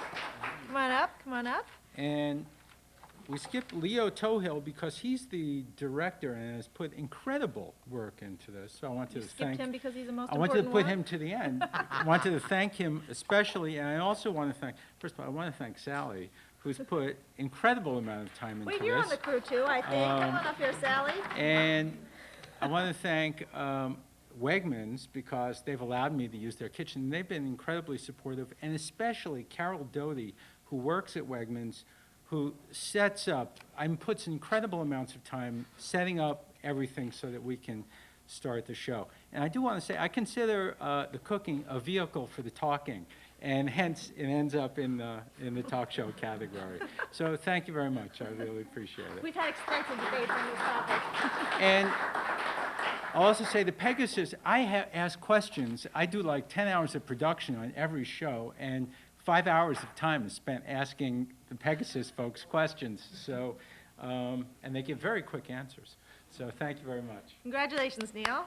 Come on up, come on up. And we skipped Leo Tohill because he's the director and has put incredible work into this. So I wanted You to skipped thank him because he's the most I wanted to important put one? him to the end. I wanted to thank him especially, and I also want to thank, first of all, I want to thank Sally, who's put incredible amount of time into Wait, this. you're on the crew too, I think. Come on up here, Sally. And I want to thank Wegmans because they've allowed me to use their kitchen. They've been incredibly supportive, and especially Carol Doty, who works at Wegmans, who sets up, puts incredible amounts of time setting up everything so that we can start the show. And I do want to say, I consider the cooking a vehicle for the talking, and hence it ends up in the talk show category. So thank you very much. I really appreciate it. We've had extensive debates on this topic. And I'll also say the PEGASYS, I ask questions. I do like 10 hours of production on every show, and 5 hours of time is spent asking the PEGASYS folks questions. So, and they give very quick answers. So thank you very much. Congratulations, Neil.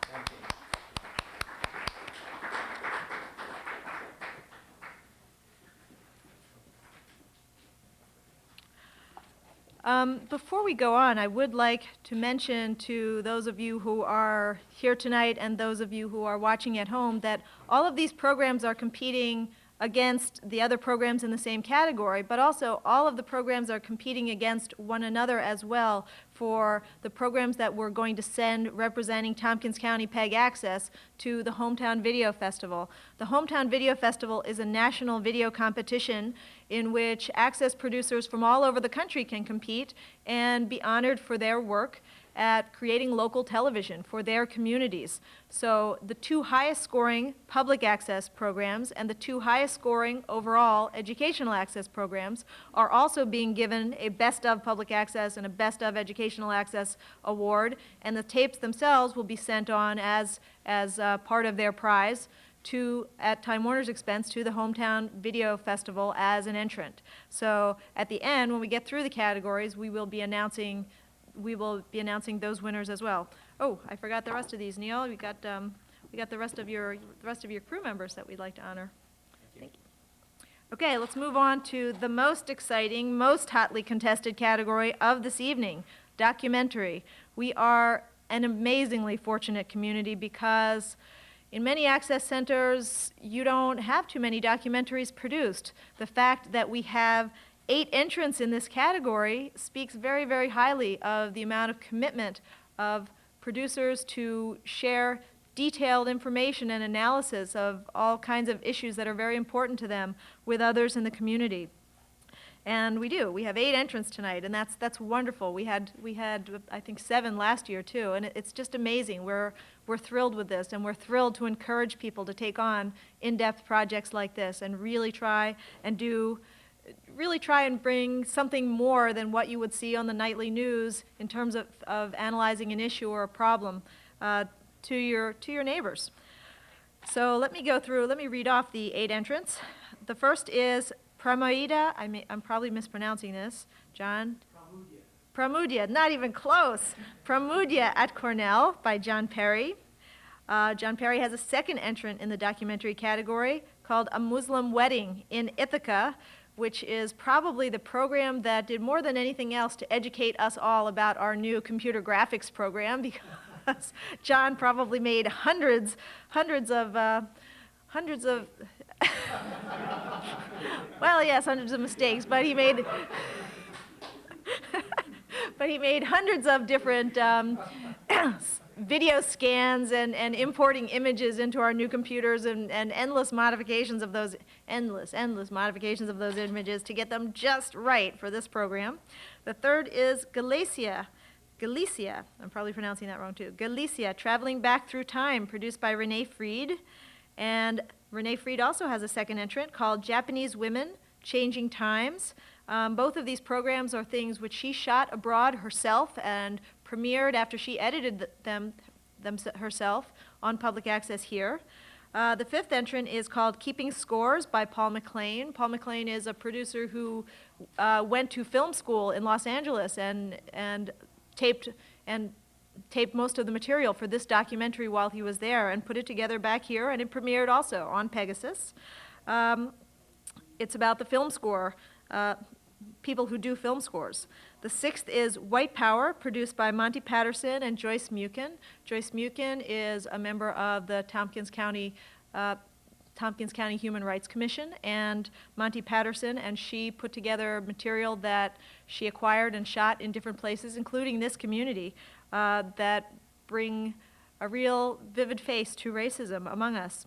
Before we go on, I would like to mention to those of you who are here tonight and those of you who are watching at home that all of these programs are competing against the other programs in the same category, but also all of the programs are competing against one another as well for the programs that we're going to send representing Tompkins County PEGASYS to the Hometown Video Festival. The Hometown Video Festival is a national video competition in which access producers from all over the country can compete and be honored for their work at creating local television for their communities. So the two highest scoring public access programs and the two highest scoring overall educational access programs are also being given a Best of Public Access and a Best of Educational Access award, and the tapes themselves will be sent on as part of their prize at Time Warner's expense to the Hometown Video Festival as an entrant. So at the end, when we get through the categories, we will be announcing those winners as well. Oh, I forgot the rest of these, Neil. We got the rest of your crew members that we'd like to honor. Thank you. Okay, let's move on to the most exciting, most hotly contested category of this evening, documentary. We are an amazingly fortunate community because in many access centers, you don't have too many documentaries produced. The fact that we have 8 entrants in this category speaks very, very highly of the amount of commitment of producers to share detailed information and analysis of all kinds of issues that are very important to them with others in the community. And we do. We have 8 entrants tonight, and that's wonderful. We had I think 7 last year too, and it's just amazing. We're thrilled with this, and we're thrilled to encourage people to take on in-depth projects like this and really try and bring something more than what you would see on the nightly news in terms of analyzing an issue or a problem. to your neighbors. So let me read off the 8 entrants. The first is Pramudia, I'm probably mispronouncing this, John? Pramudia, not even close. Pramudia at Cornell by John Perry. John Perry has a second entrant in the documentary category called A Muslim Wedding in Ithaca, which is probably the program that did more than anything else to educate us all about our new computer graphics program, because John probably made hundreds of well, yes, hundreds of mistakes, but he made hundreds of different video scans and importing images into our new computers and endless modifications of those modifications of those images to get them just right for this program. The third is Galicia, I'm probably pronouncing that wrong too. Galicia, Traveling Back Through Time, produced by Renee Fried. And Renee Fried also has a second entrant called Japanese Women, Changing Times. Both of these programs are things which she shot abroad herself and premiered after she edited them herself on public access here. The fifth entrant is called Keeping Scores by Paul McLean. Paul McLean is a producer who went to film school in Los Angeles and taped most of the material for this documentary while he was there and put it together back here, and it premiered also on PEGASYS. It's about the film score, people who do film scores. The sixth is White Power, produced by Monte Patterson and Joyce Muchan. Joyce Muchan is a member of the Tompkins County Human Rights Commission, and Monte Patterson and she put together material that she acquired and shot in different places, including this community, that bring a real vivid face to racism among us.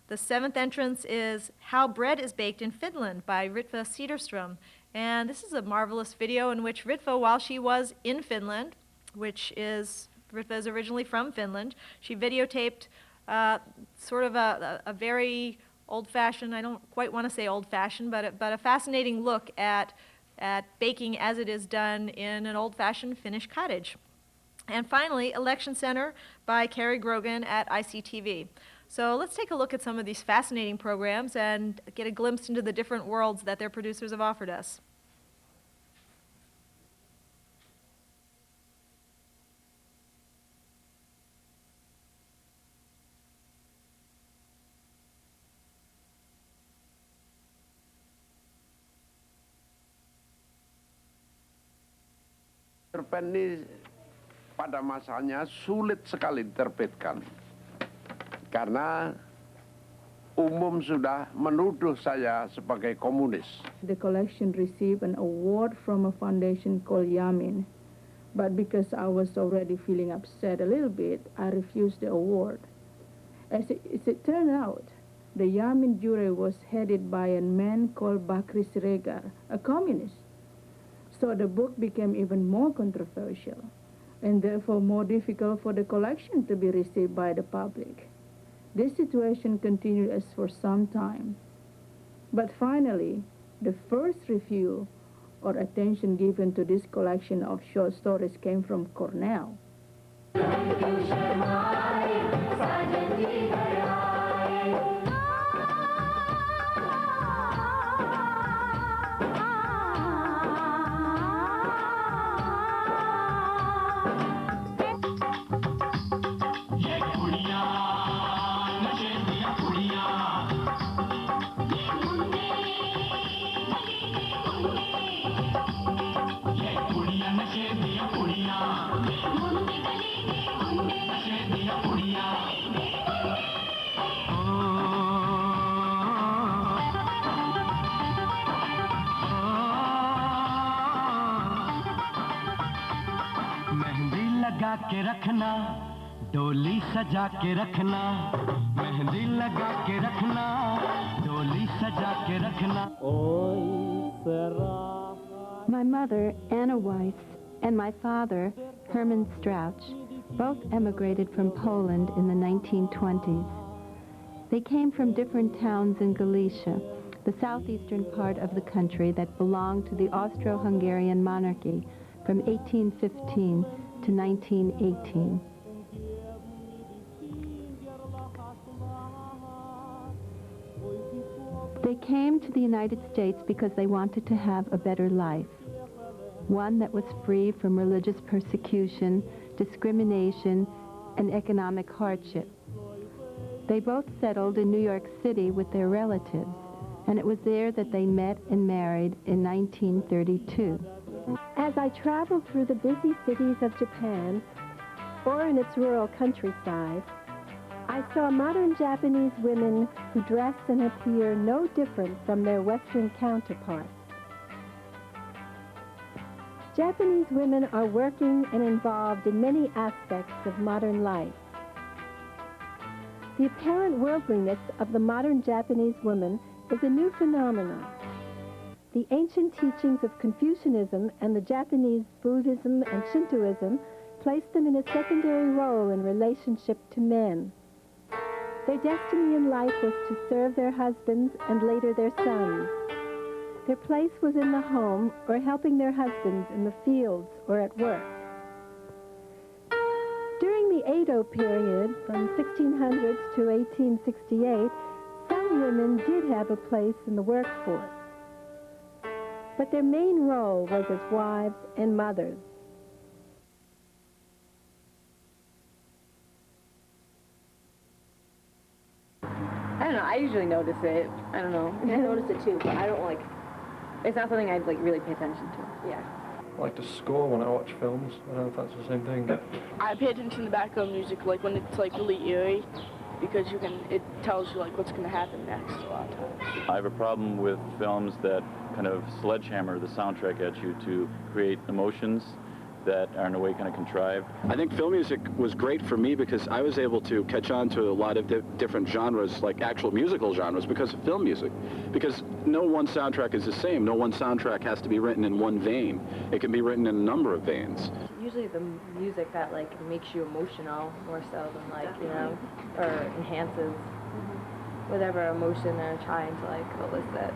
The seventh entrance is How Bread is Baked in Finland by Ritva Cederström. And this is a marvelous video in which Ritva, while she was in Finland, Ritva is originally from Finland, she videotaped sort of a very old-fashioned, I don't quite want to say old-fashioned, but a fascinating look at baking as it is done in an old-fashioned Finnish cottage. And finally, Election Center by Carrie Grogan at ICTV. So let's take a look at some of these fascinating programs and get a glimpse into the different worlds that their producers have offered us. Cerpen ini pada masanya sulit sekali diterbitkan karena umum sudah menuduh saya sebagai komunis. The collection received an award from a foundation called Yamin, but because I was already feeling upset a little bit, I refused the award. As it turned out, the Yamin jury was headed by a man called Bakri Siregar, a communist. So the book became even more controversial and therefore more difficult for the collection to be received by the public. This situation continued as for some time. But finally, the first review or attention given to this collection of short stories came from Cornell. के रखना डोली सजा के रखना मेहंदी लगा के रखना डोली सजा के रखना My mother, Anna Weiss, and my father, Herman Strauch, both emigrated from Poland in the 1920s. They came from different towns in Galicia, the southeastern part of the country that belonged to the Austro-Hungarian monarchy from 1815 to 1918. came to the United States because they wanted to have a better life, one that was free from religious persecution, discrimination, and economic hardship. They both settled in New York City with their relatives, and it was there that they met and married in 1932. As I traveled through the busy cities of Japan, or in its rural countryside, I saw modern Japanese women who dress and appear no different from their Western counterparts. Japanese women are working and involved in many aspects of modern life. The apparent worldliness of the modern Japanese woman is a new phenomenon. The ancient teachings of Confucianism and the Japanese Buddhism and Shintoism placed them in a secondary role in relationship to men. Their destiny in life was to serve their husbands and later their sons. Their place was in the home or helping their husbands in the fields or at work. During the Edo period, from 1600s to 1868, some women did have a place in the workforce. But their main role was as wives and mothers. I don't know, I usually notice it. I don't know. I notice it too, but I don't like, it's not something I like really pay attention to. Yeah. I like to score when I watch films. I don't know if that's the same thing. I pay attention to the background music, like when it's like really eerie, because it tells you like what's going to happen next a lot of times. I have a problem with films that kind of sledgehammer the soundtrack at you to create emotions that are in a way kind of contrived. I think film music was great for me because I was able to catch on to a lot of different genres, like actual musical genres, because of film music. Because no one soundtrack is the same. No one soundtrack has to be written in one vein. It can be written in a number of veins. Usually the music that like makes you emotional more so than like, you know, or enhances whatever emotion they're trying to like elicit.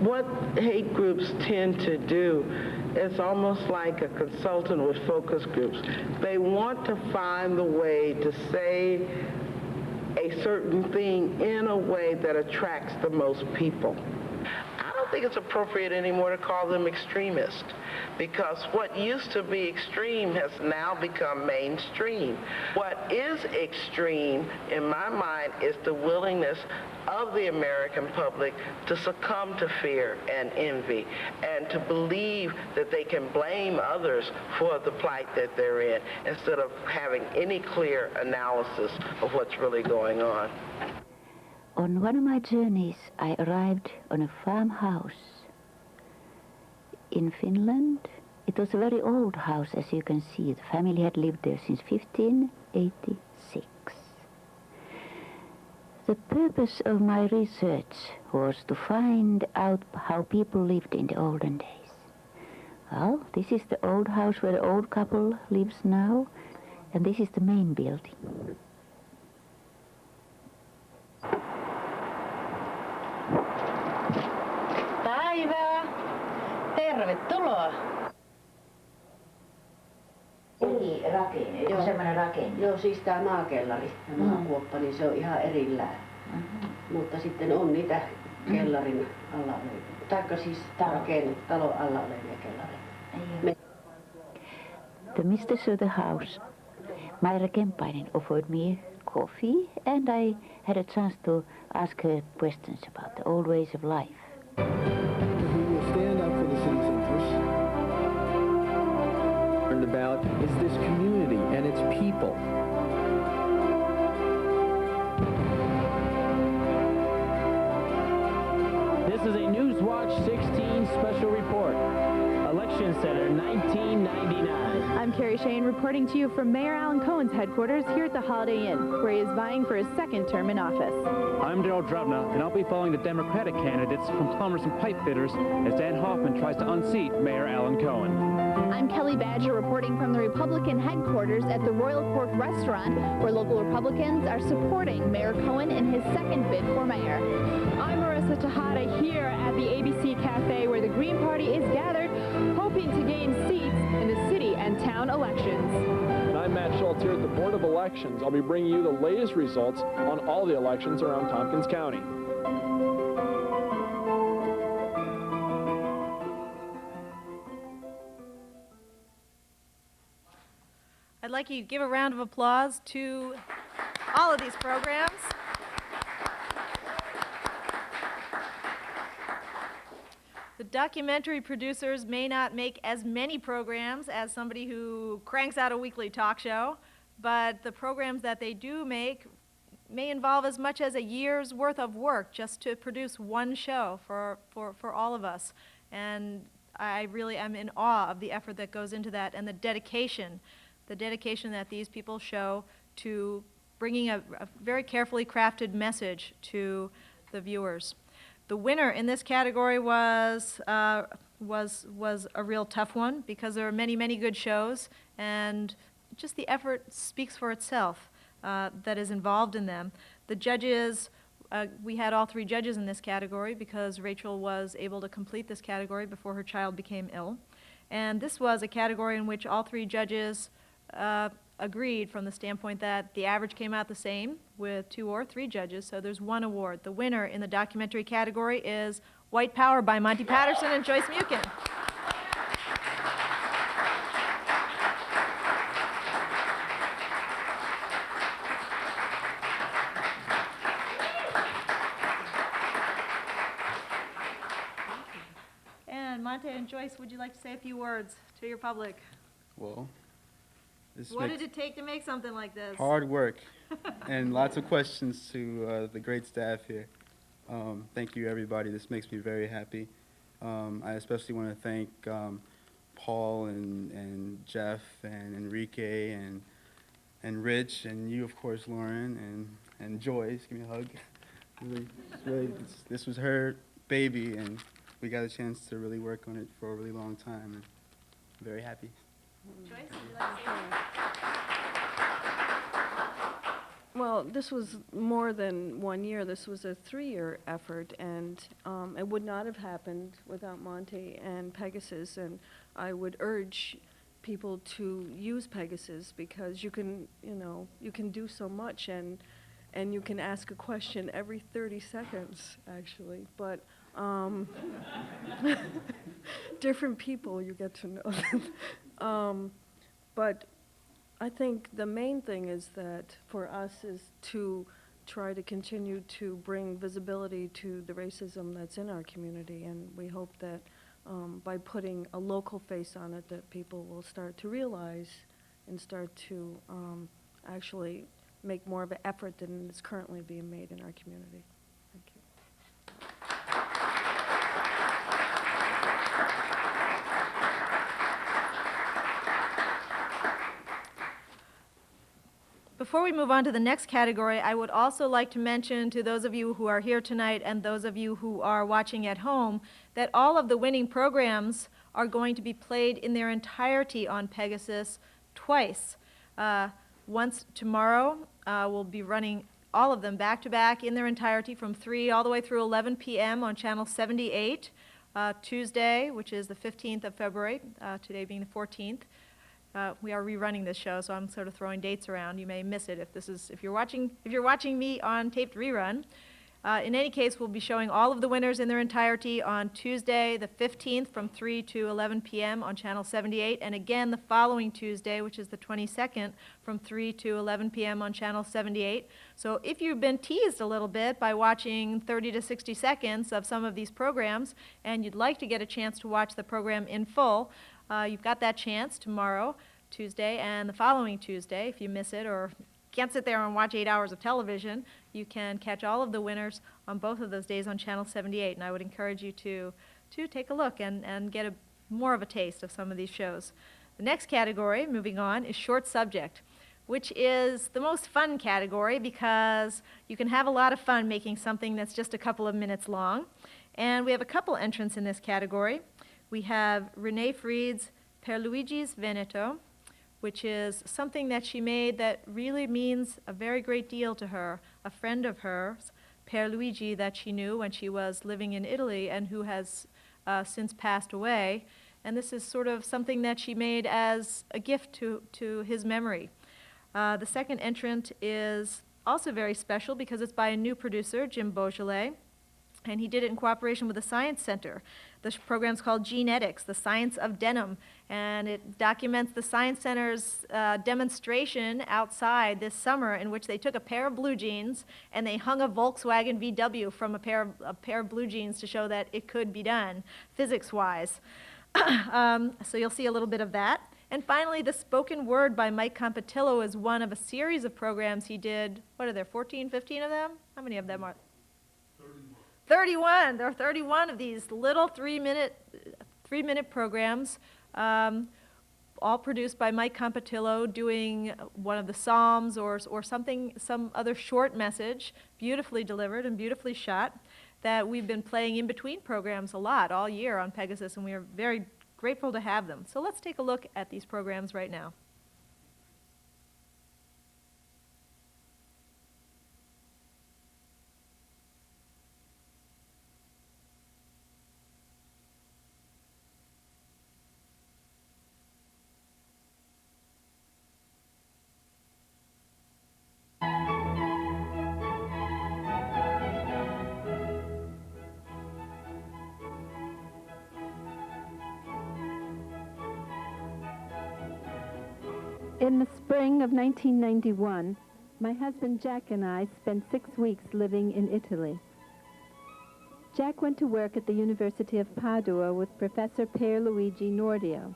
What hate groups tend to do, it's almost like a consultant with focus groups. They want to find the way to say a certain thing in a way that attracts the most people. I don't think it's appropriate anymore to call them extremists, because what used to be extreme has now become mainstream. What is extreme, in my mind, is the willingness of the American public to succumb to fear and envy and to believe that they can blame others for the plight that they're in instead of having any clear analysis of what's really going on. On one of my journeys, I arrived on a farmhouse in Finland. It was a very old house, as you can see. The family had lived there since 1586. The purpose of my research was to find out how people lived in the olden days. Well, this is the old house where the old couple lives now, and this is the main building. Päivää! Tervetuloa! Eri rakenne, joku semmoinen rakenne. Joo, siis tämä maakellari ja maakuoppa, niin se on ihan erillään. Mutta sitten on niitä kellarin alla olevia, taikka siis talon alla olevia kellareita. The mistress of the house, Maira Kemppainen, offered me coffee, and I had a chance to ask her questions about the old ways of life. We will stand up for the city's interests. Learned about is this community and its people. This is a Newswatch 16 special report. A Election Center 1999. I'm Carrie Shane reporting to you from Mayor Alan Cohen's headquarters here at the Holiday Inn, where he is vying for his second term in office. I'm Daryl Drevna, and I'll be following the Democratic candidates from plumbers and pipe fitters as Dan Hoffman tries to unseat Mayor Alan Cohen. I'm Kelly Badger reporting from the Republican headquarters at the Royal Cork Restaurant, where local Republicans are supporting Mayor Cohen in his second bid for mayor. I'm Marissa Tejada here at the ABC Cafe, where the Green Party is gathered, hoping to gain seats in the city and town elections. And I'm Matt Schultz here at the Board of Elections. I'll be bringing you the latest results on all the elections around Tompkins County. I'd like you to give a round of applause to all of these programs. The documentary producers may not make as many programs as somebody who cranks out a weekly talk show, but the programs that they do make may involve as much as a year's worth of work just to produce one show for all of us. And I really am in awe of the effort that goes into that and the dedication that these people show to bringing a very carefully crafted message to the viewers. The winner in this category was a real tough one because there are many, many good shows, and just the effort speaks for itself that is involved in them. The judges, we had all three judges in this category because Rachel was able to complete this category before her child became ill. And this was a category in which all three judges agreed from the standpoint that the average came out the same with 2 or 3 judges, so there's one award. The winner in the documentary category is White Power by Monte Patterson and Joyce Muchan. And Monte and Joyce, would you like to say a few words to your public? Well, What did it take to make something like this? hard work and lots of questions to the great staff here. Thank you, everybody. This makes me very happy. I especially want to thank Paul and Jeff and Enrique and Rich and you, of course, Lauren and Joyce. Give me a hug. This was her baby, and we got a chance to really work on it for a really long time. And I'm very happy. Joyce, would you like to say anything? Well, this was more than 1 year. This was a 3-year effort, and it would not have happened without Monte and PEGASYS. And I would urge people to use PEGASYS because you can do so much, and you can ask a question every 30 seconds, actually. But different people you get to know. But I think the main thing is that for us is to try to continue to bring visibility to the racism that's in our community, and we hope that by putting a local face on it that people will start to realize and start to actually make more of an effort than is currently being made in our community. Thank you. Before we move on to the next category, I would also like to mention to those of you who are here tonight and those of you who are watching at home that all of the winning programs are going to be played in their entirety on PEGASYS twice. Once tomorrow, we'll be running all of them back to back in their entirety from 3 all the way through 11 p.m. on channel 78. Tuesday, which is the 15th of February, today being the 14th. We are rerunning this show, so I'm sort of throwing dates around. You may miss it if you're watching me on taped rerun. In any case, we'll be showing all of the winners in their entirety on Tuesday, the 15th, from 3 to 11 p.m. on channel 78, and again the following Tuesday, which is the 22nd, from 3 to 11 p.m. on channel 78. So if you've been teased a little bit by watching 30 to 60 seconds of some of these programs, and you'd like to get a chance to watch the program in full, you've got that chance tomorrow, Tuesday, and the following Tuesday. If you miss it or can't sit there and watch 8 hours of television, you can catch all of the winners on both of those days on channel 78. And I would encourage you to take a look and get more of a taste of some of these shows. The next category, moving on, is short subject, which is the most fun category because you can have a lot of fun making something that's just a couple of minutes long. And we have a couple entrants in this category. We have Renee Fried's Per Luigi's Veneto, which is something that she made that really means a very great deal to her. A friend of hers, Per Luigi, that she knew when she was living in Italy and who has since passed away. And this is sort of something that she made as a gift to his memory. The second entrant is also very special because it's by a new producer, Jim Bosjolie, and he did it in cooperation with the Science Center. The program's called Genetics, the Science of Denim, and it documents the Science Center's demonstration outside this summer in which they took a pair of blue jeans and they hung a Volkswagen VW from a pair of blue jeans to show that it could be done, physics-wise. So you'll see a little bit of that. And finally, the spoken word by Mike Compatillo is one of a series of programs he did. What are there, 14, 15 of them? How many of them are? 31. There are 31 of these little three-minute programs, all produced by Mike Compatillo, doing one of the Psalms or some other short message, beautifully delivered and beautifully shot, that we've been playing in between programs a lot all year on Pegasus, and we are very grateful to have them. So let's take a look at these programs right now. In the spring of 1991, my husband Jack and I spent 6 weeks living in Italy. Jack went to work at the University of Padua with Professor Pierluigi Nordio.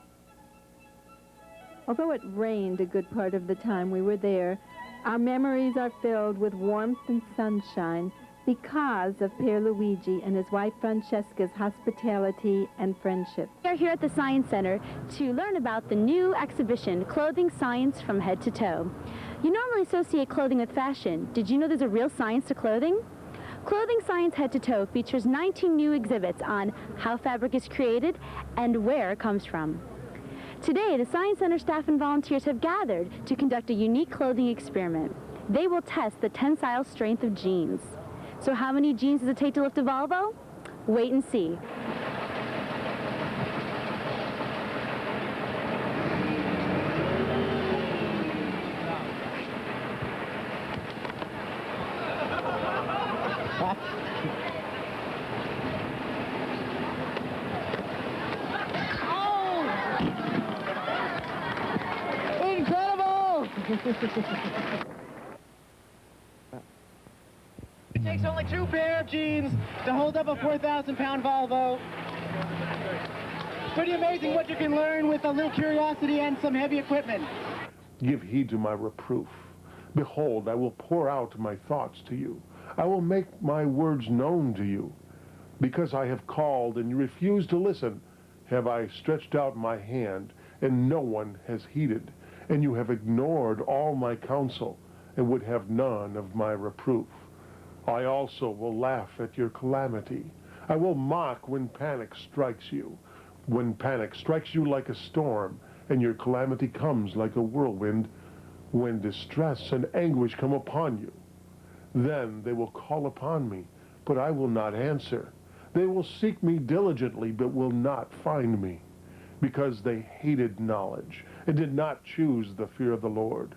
Although it rained a good part of the time we were there, our memories are filled with warmth and sunshine because of Pierluigi and his wife Francesca's hospitality and friendship. We are here at the Science Center to learn about the new exhibition, Clothing Science from Head to Toe. You normally associate clothing with fashion. Did you know there's a real science to clothing? Clothing Science Head to Toe features 19 new exhibits on how fabric is created and where it comes from. Today, the Science Center staff and volunteers have gathered to conduct a unique clothing experiment. They will test the tensile strength of jeans. So how many jeans does it take to lift a Volvo? Wait and see. Incredible! It takes only 2 pair of jeans to hold up a 4,000-pound Volvo. Pretty amazing what you can learn with a little curiosity and some heavy equipment. Give heed to my reproof. Behold, I will pour out my thoughts to you. I will make my words known to you. Because I have called and you refuse to listen, have I stretched out my hand, and no one has heeded. And you have ignored all my counsel, and would have none of my reproof. I also will laugh at your calamity. I will mock when panic strikes you. When panic strikes you like a storm, and your calamity comes like a whirlwind, when distress and anguish come upon you. Then they will call upon me, but I will not answer. They will seek me diligently, but will not find me, because they hated knowledge, and did not choose the fear of the Lord,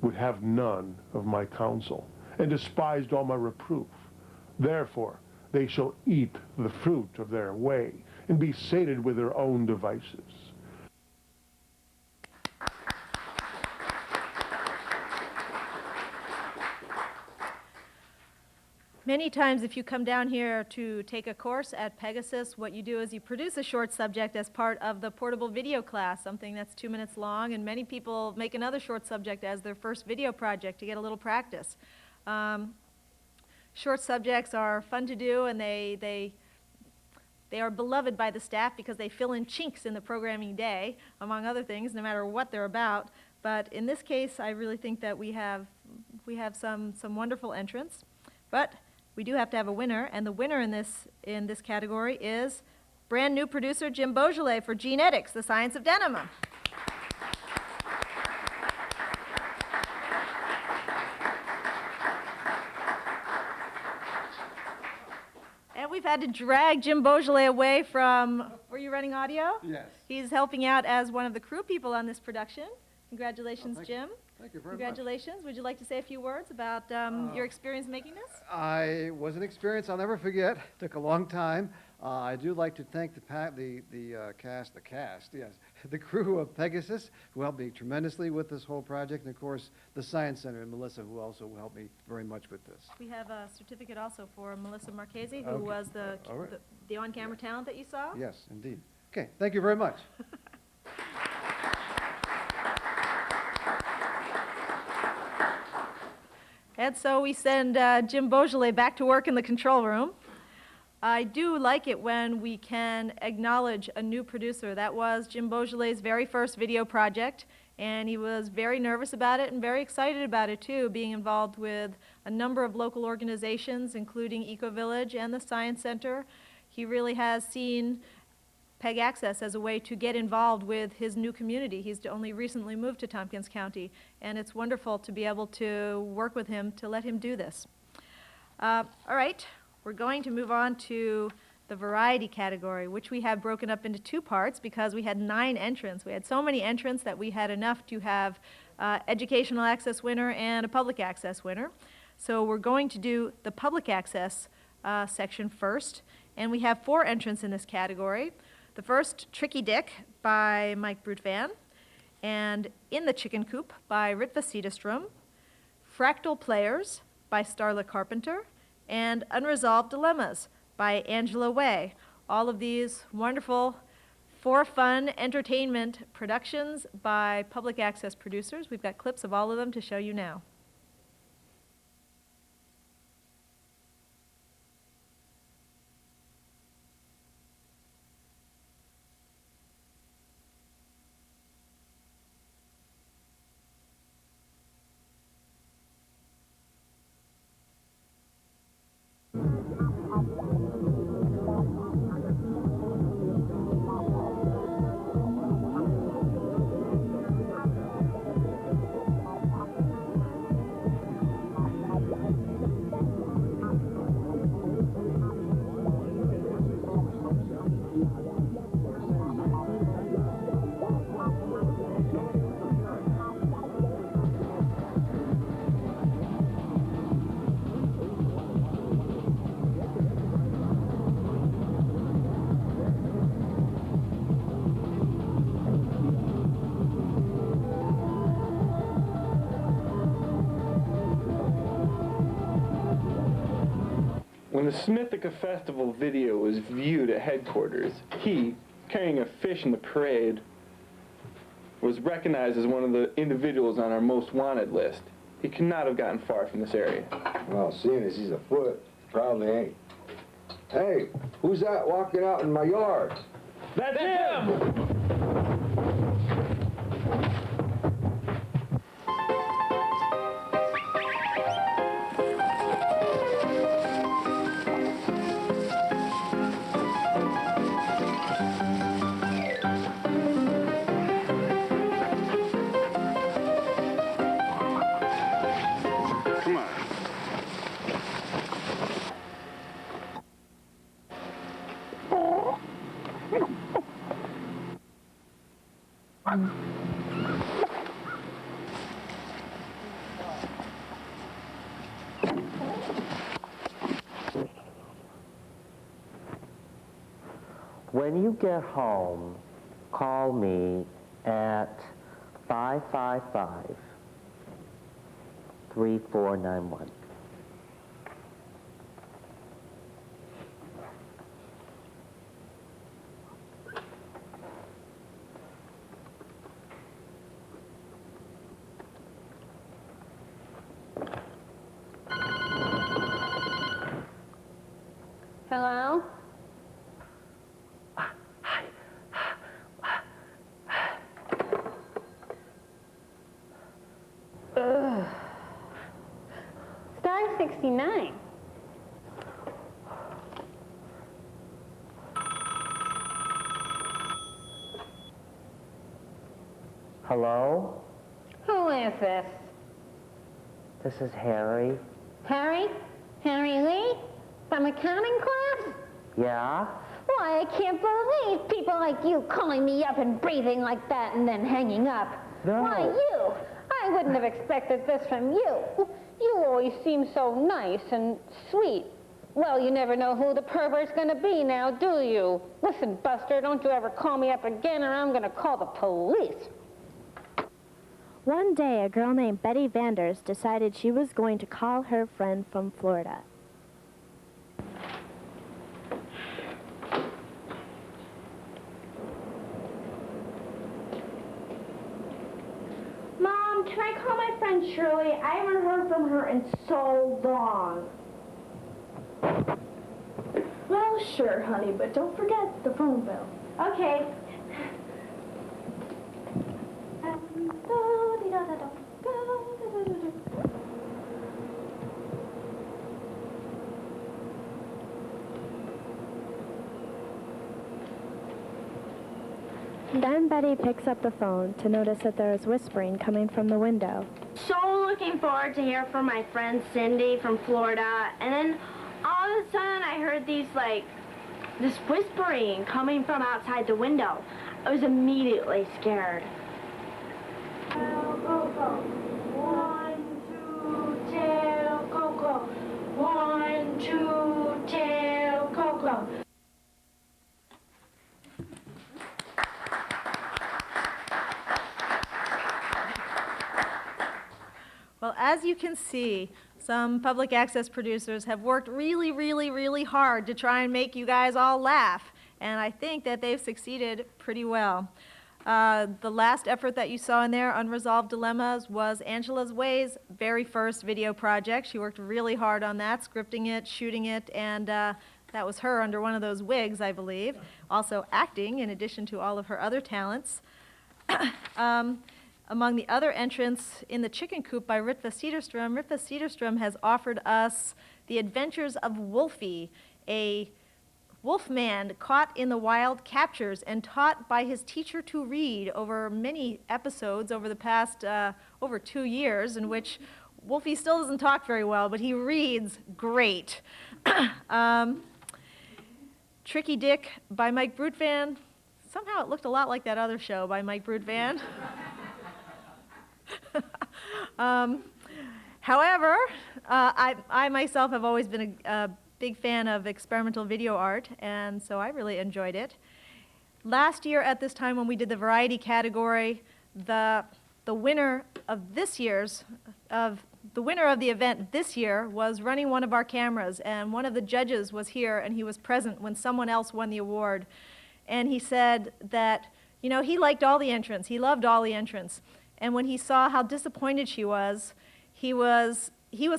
would have none of my counsel, and despised all my reproof. Therefore they shall eat the fruit of their way, and be sated with their own devices. Many times if you come down here to take a course at Pegasus, what you do is you produce a short subject as part of the portable video class, something that's 2 minutes long, and many people make another short subject as their first video project to get a little practice. Short subjects are fun to do, and they They are beloved by the staff because they fill in chinks in the programming day, among other things, no matter what they're about. But in this case, I really think that we have some wonderful entrants. But we do have to have a winner, and the winner in this category is brand new producer Jim Bosjolie for Genetics, The Science of Denim. And we've had to drag Jim Bosjolie away from, were you running audio? Yes. He's helping out as one of the crew people on this production. Congratulations, thank Jim. Thank you very Congratulations. Would you like to say a few words about your experience making this? much. It was an experience I'll never forget. Took a long time. I do like to thank the crew of Pegasus, who helped me tremendously with this whole project, and of course the Science Center and Melissa, who also helped me very much with this. We have a certificate also for Melissa Marchese, who Okay. was All right. the on-camera talent that you saw. Yes, indeed. Okay, thank you very much. And so we send Jim Bosjolie back to work in the control room. I do like it when we can acknowledge a new producer. That was Jim Bosjolie's very first video project, and he was very nervous about it and very excited about it too, being involved with a number of local organizations, including Eco Village and the Science Center. He really has seen PEGASYS as a way to get involved with his new community. He's only recently moved to Tompkins County, and it's wonderful to be able to work with him to let him do this. All right, we're going to move on to the variety category, which we have broken up into two parts because we had 9 entrants. We had so many entrants that we had enough to have educational access winner and a public access winner. So we're going to do the public access section first, and we have 4 entrants in this category. The first, Tricky Dick by Mike Brutvan, and In the Chicken Coop by Ritva Cederström, Fractal Players by Starla Carpenter, and Unresolved Dilemmas by Angela Way. All of these wonderful, for fun entertainment productions by public access producers. We've got clips of all of them to show you now. When the Smithica Festival video was viewed at headquarters, he, carrying a fish in the parade, was recognized as one of the individuals on our most wanted list. He could not have gotten far from this area. Well, seeing as he's afoot, probably ain't. Hey, who's that walking out in my yard? That's him! When you get home, call me at 555-3491. Hello? $4.69. Hello? Who is this? This is Harry. Harry? Harry Lee? From accounting class? Yeah? Why, I can't believe people like you calling me up and breathing like that and then hanging up. No. Why, you? I wouldn't have expected this from you. You always seem so nice and sweet. Well, you never know who the pervert's gonna be now, do you? Listen, Buster, don't you ever call me up again or I'm gonna call the police. One day, a girl named Betty Vanders decided she was going to call her friend from Florida. Mom, can I call my friend Shirley? I haven't heard from her in so long. Well, sure, honey, but don't forget the phone bill. Okay. Then Betty picks up the phone to notice that there is whispering coming from the window. So looking forward to hear from my friend Cindy from Florida, and then all of a sudden I heard this whispering coming from outside the window. I was immediately scared. Go, go, go. 1, 2, tail, go, go. 1, 2, tail, go, go. Well, as you can see, some public access producers have worked really, really, really hard to try and make you guys all laugh, and I think that they've succeeded pretty well. The last effort that you saw in there, Unresolved Dilemmas, was Angela's Way's very first video project. She worked really hard on that, scripting it, shooting it, and that was her under one of those wigs, I believe. Also acting, in addition to all of her other talents. Among the other entrants in The Chicken Coop by Ritva Cederström has offered us The Adventures of Wolfie, a wolfman caught in the wild captures and taught by his teacher to read over many episodes over the past over 2 years, in which Wolfie still doesn't talk very well, but he reads great. Tricky Dick by Mike Brutvan. Somehow it looked a lot like that other show by Mike Brutvan. However, I myself have always been a big fan of experimental video art, and so I really enjoyed it. Last year at this time when we did the variety category, the winner of the event this year was running one of our cameras, and one of the judges was here, and he was present when someone else won the award. And he said that, you know, he liked all the entrants. He loved all the entrants. And when he saw how disappointed she was, he was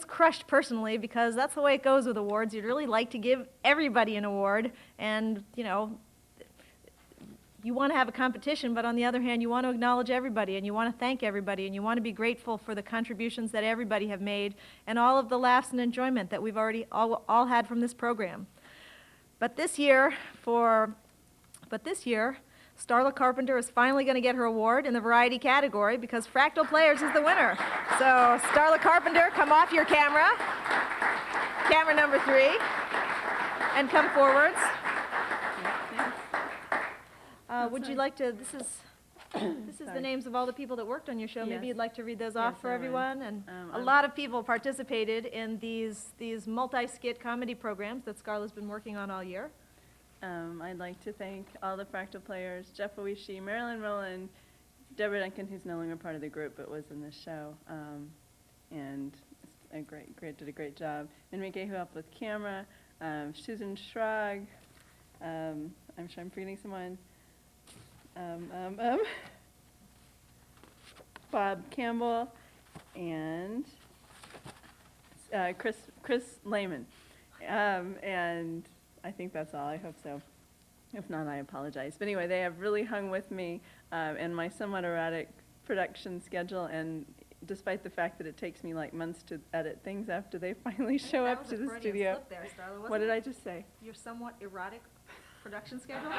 crushed personally, because that's the way it goes with awards. You'd really like to give everybody an award, and, you know, you want to have a competition, but on the other hand, you want to acknowledge everybody, and you want to thank everybody, and you want to be grateful for the contributions that everybody have made, and all of the laughs and enjoyment that we've already all had from this program. But this year, Starla Carpenter is finally going to get her award in the variety category, because Fractal Players is the winner. So, Starla Carpenter, come off your camera, camera number 3, and come forwards. Would you like to, this is the names of all the people that worked on your show. Maybe Yes. you'd like to read those off for I would. everyone. And a lot of people participated in these multi-skit comedy programs that Scarlett's been working on all year. I'd like to thank all the Fractal Players, Jeff Oishi, Marilyn Rowland, Deborah Duncan, who's no longer part of the group but was in this show, and did a great job. Enrique, who helped with camera, Susan Schrag, I'm sure I'm forgetting someone, Bob Campbell, and Chris Lehman, and I think that's all. I hope so. If not, I apologize. But anyway, they have really hung with me and my somewhat erratic production schedule, and despite the fact that it takes me like months to edit things after they finally show up to the studio. What did I just say? Your somewhat erotic production schedule?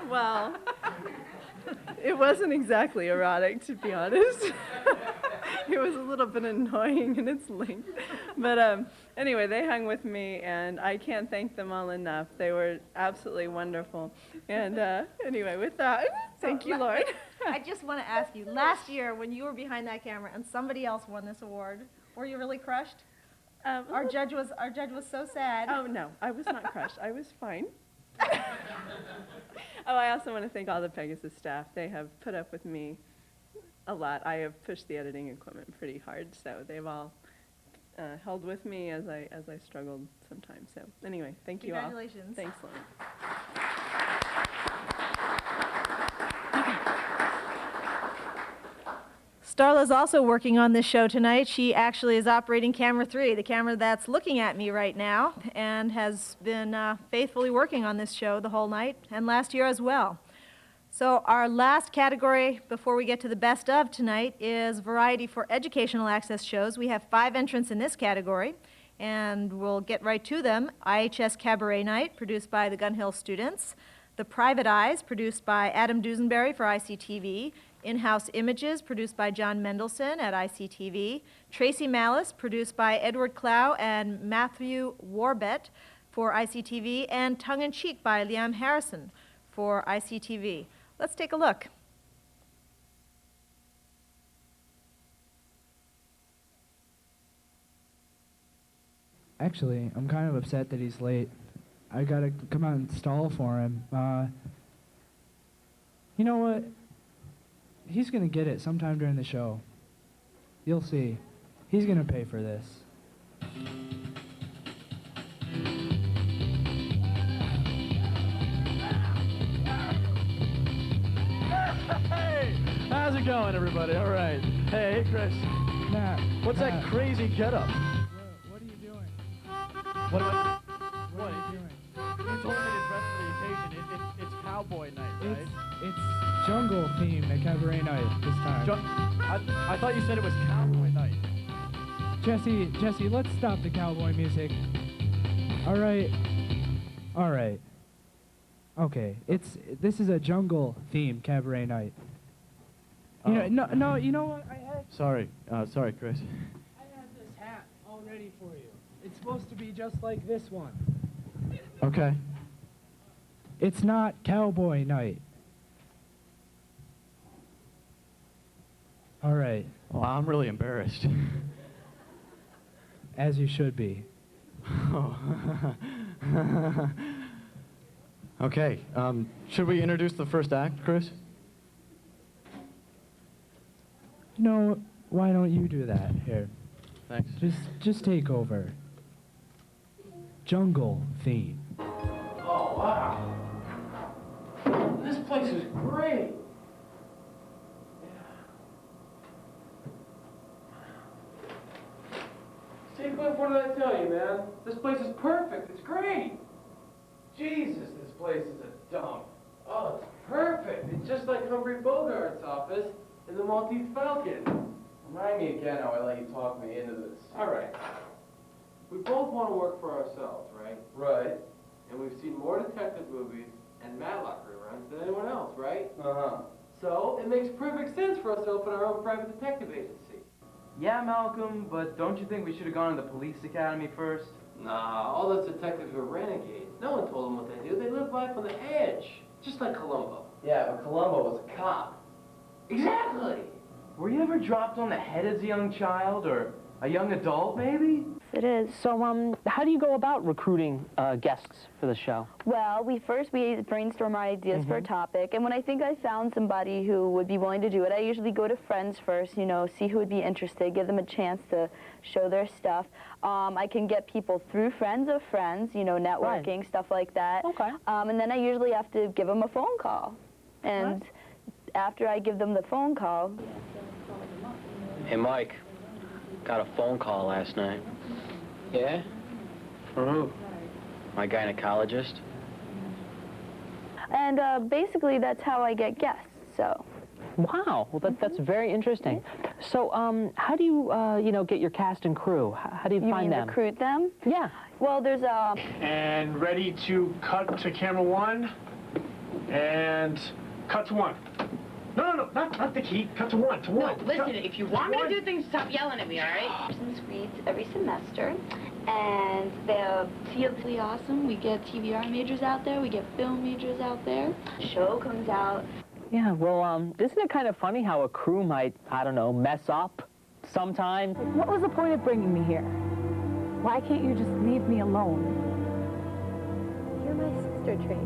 Well, it wasn't exactly erotic, to be honest. It was a little bit annoying in its length. But anyway, they hung with me, and I can't thank them all enough. They were absolutely wonderful. And anyway, with that, thank you, Lord. I just want to ask you, last year when you were behind that camera and somebody else won this award, were you really crushed? Our judge was so sad. Oh, no, I was not crushed. I was fine. Oh, I also want to thank all the PEGASYS staff. They have put up with me a lot. I have pushed the editing equipment pretty hard, so they've all held with me as I struggled sometimes. So anyway, thank you all. Congratulations. Thanks, Lauren. Starla's also working on this show tonight. She actually is operating camera 3, the camera that's looking at me right now, and has been faithfully working on this show the whole night, and last year as well. So our last category before we get to the best of tonight is variety for educational access shows. We have 5 entrants in this category, and we'll get right to them. IHS Cabaret Night, produced by the Gun Hill students. The Private Eyes, produced by Adam Dusenberry for ICTV. In-House Images, produced by John Mendelson at ICTV. Tracy Malice, produced by Edward Klau and Mathew Warbet for ICTV. And Tongue in Cheek by Liam Harrison for ICTV. Let's take a look. Actually, I'm kind of upset that he's late. I gotta come out and stall for him. You know what? He's gonna get it sometime during the show. You'll see. He's gonna pay for this. Hey! How's it going, everybody? All right. Hey, Chris. Matt. What's that crazy getup? What are you doing? What am I? What are you doing? You told me to dress for the occasion. It's cowboy night, right? It's jungle themed at Cabaret Night this time. I thought you said it was cowboy night. Jesse, let's stop the cowboy music. All right. Okay, this is a jungle themed Cabaret Night. You know what? Sorry, Chris. I had this hat all ready for you. It's supposed to be just like this one. Okay. It's not cowboy night. All right. Well, I'm really embarrassed. As you should be. Okay. Should we introduce the first act, Chris? No, why don't you do that? Here. Thanks. Just take over. Jungle theme. Oh, wow. This place is great. See, Cliff, what did I tell you, man? This place is perfect. It's great. Jesus, this place is a dump. Oh, it's perfect. It's just like Humphrey Bogart's office in the Maltese Falcon. Remind me again how I let you talk me into this. All right. We both want to work for ourselves, right? Right. And we've seen more detective movies and Matlock reruns than anyone else, right? Uh-huh. So it makes perfect sense for us to open our own private detective agency. Yeah, Malcolm, but don't you think we should have gone to the police academy first? Nah, all those detectives were renegades. No one told them what they do. They live life on the edge, just like Columbo. Yeah, but Columbo was a cop. Exactly. Were you ever dropped on the head as a young child, or a young adult, maybe? It is. So, how do you go about recruiting guests for the show? Well, we brainstorm our ideas for a topic, and when I think I found somebody who would be willing to do it, I usually go to friends first, see who would be interested, give them a chance to show their stuff. I can get people through friends of friends, networking, stuff like that. Okay. And then I usually have to give them a phone call. And after I give them the phone call... Hey, Mike. Got a phone call last night. Yeah? For who? My gynecologist. And basically, that's how I get guests, so... Wow, well that's very interesting. So how do you, get your cast and crew? How do you find them? Recruit them? Yeah. Well, there's a... And ready to cut to camera 1. And cut to 1. No, not the key. Cut to 1, to 1. No, listen, if you want me to do things, stop yelling at me, all right? Some suites every semester, and they're really awesome. We get TVR majors out there, we get film majors out there. Show comes out. Yeah, well, isn't it kind of funny how a crew might, I don't know, mess up sometime? What was the point of bringing me here? Why can't you just leave me alone? You're my sister, Trace.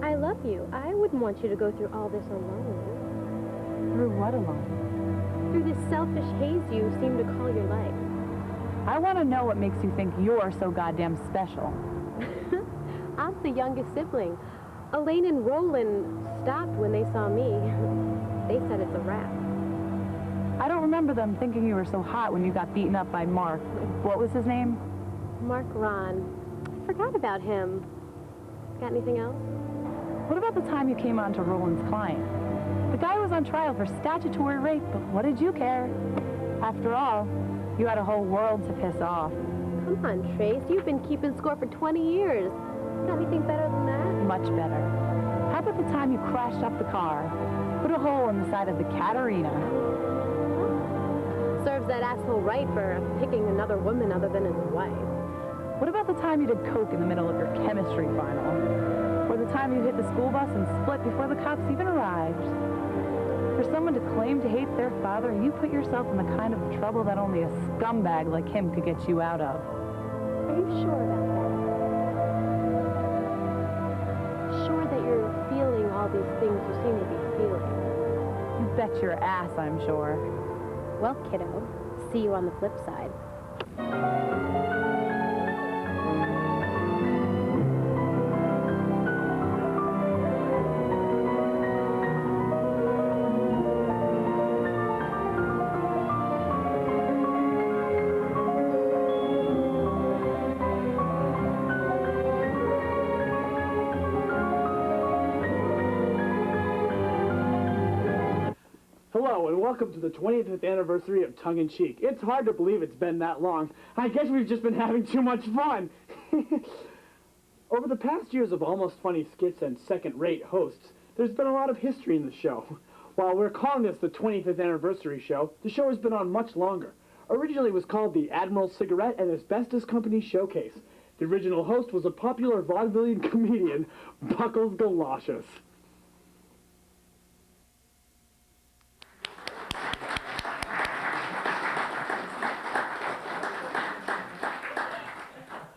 I love you. I wouldn't want you to go through all this alone. Through what alone? Through this selfish haze you seem to call your life. I want to know what makes you think you're so goddamn special. I'm the youngest sibling. Elaine and Roland stopped when they saw me. They said it's a wrap. I don't remember them thinking you were so hot when you got beaten up by Mark. What was his name? Mark Ron. I forgot about him. Got anything else? What about the time you came on to Roland's client? The guy was on trial for statutory rape, but what did you care? After all, you had a whole world to piss off. Come on, Trace. You've been keeping score for 20 years. Got anything better than that? Much better. How about the time you crashed up the car? Put a hole in the side of the Caterina. Serves that asshole right for picking another woman other than his wife. What about the time you did coke in the middle of your chemistry final? Or the time you hit the school bus and split before the cops even arrived? For someone to claim to hate their father, you put yourself in the kind of trouble that only a scumbag like him could get you out of. Are you sure about that? Sure that you're feeling all these things you seem to be feeling? You bet your ass, I'm sure. Well, kiddo, see you on the flip side. Hello, and welcome to the 20th anniversary of Tongue in Cheek. It's hard to believe it's been that long. I guess we've just been having too much fun. Over the past years of almost funny skits and second-rate hosts, there's been a lot of history in the show. While we're calling this the 25th anniversary show, the show has been on much longer. Originally it was called the Admiral Cigarette and Asbestos Company Showcase. The original host was a popular vaudevillian comedian, Buckles Galoshes.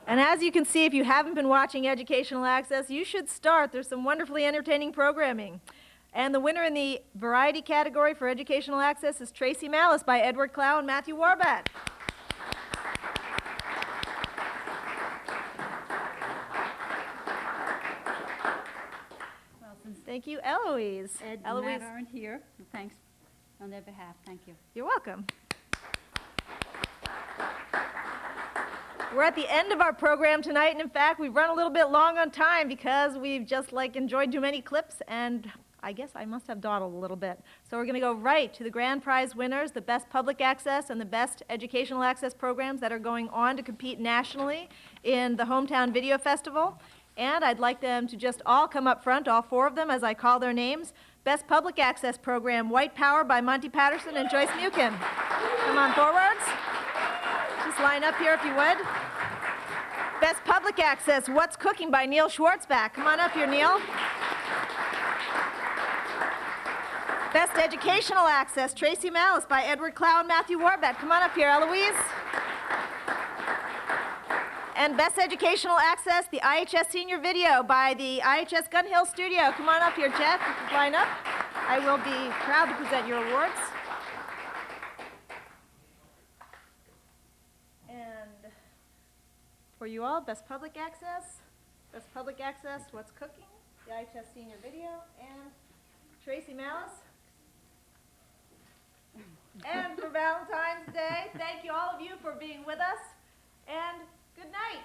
And as you can see, if you haven't been watching Educational Access, you should start. There's some wonderfully entertaining programming. And the winner in the variety category for Educational Access is Tracy Malice by Edward Klau and Mathew Warbet. Well, since Thank you, Eloise. Ed and Eloise. Matt aren't here, thanks on their behalf. Thank you. You're welcome. We're at the end of our program tonight, and in fact, we've run a little bit long on time because we've just enjoyed too many clips, and I guess I must have dawdled a little bit. So we're going to go right to the grand prize winners, the best public access and the best educational access programs that are going on to compete nationally in the Hometown Video Festival. And I'd like them to just all come up front, all four of them, as I call their names. Best public access program, White Power by Monte Patterson and Joyce Muchan. Come on forwards. Just line up here if you would. Best public access, What's Cooking by Neil Schwartzbach. Come on up here, Neil. Best educational access, Tracy Malice by Edward Klau and Mathew Warbet. Come on up here, Eloise. And best educational access, the IHS Senior Video by the IHS Gun Hill Studio. Come on up here, Jeff. Line up. I will be proud to present your awards. And for you all, best public access, What's Cooking, the IHS Senior Video, and Tracy Malice. And for Valentine's Day, thank you all of you for being with us, and good night.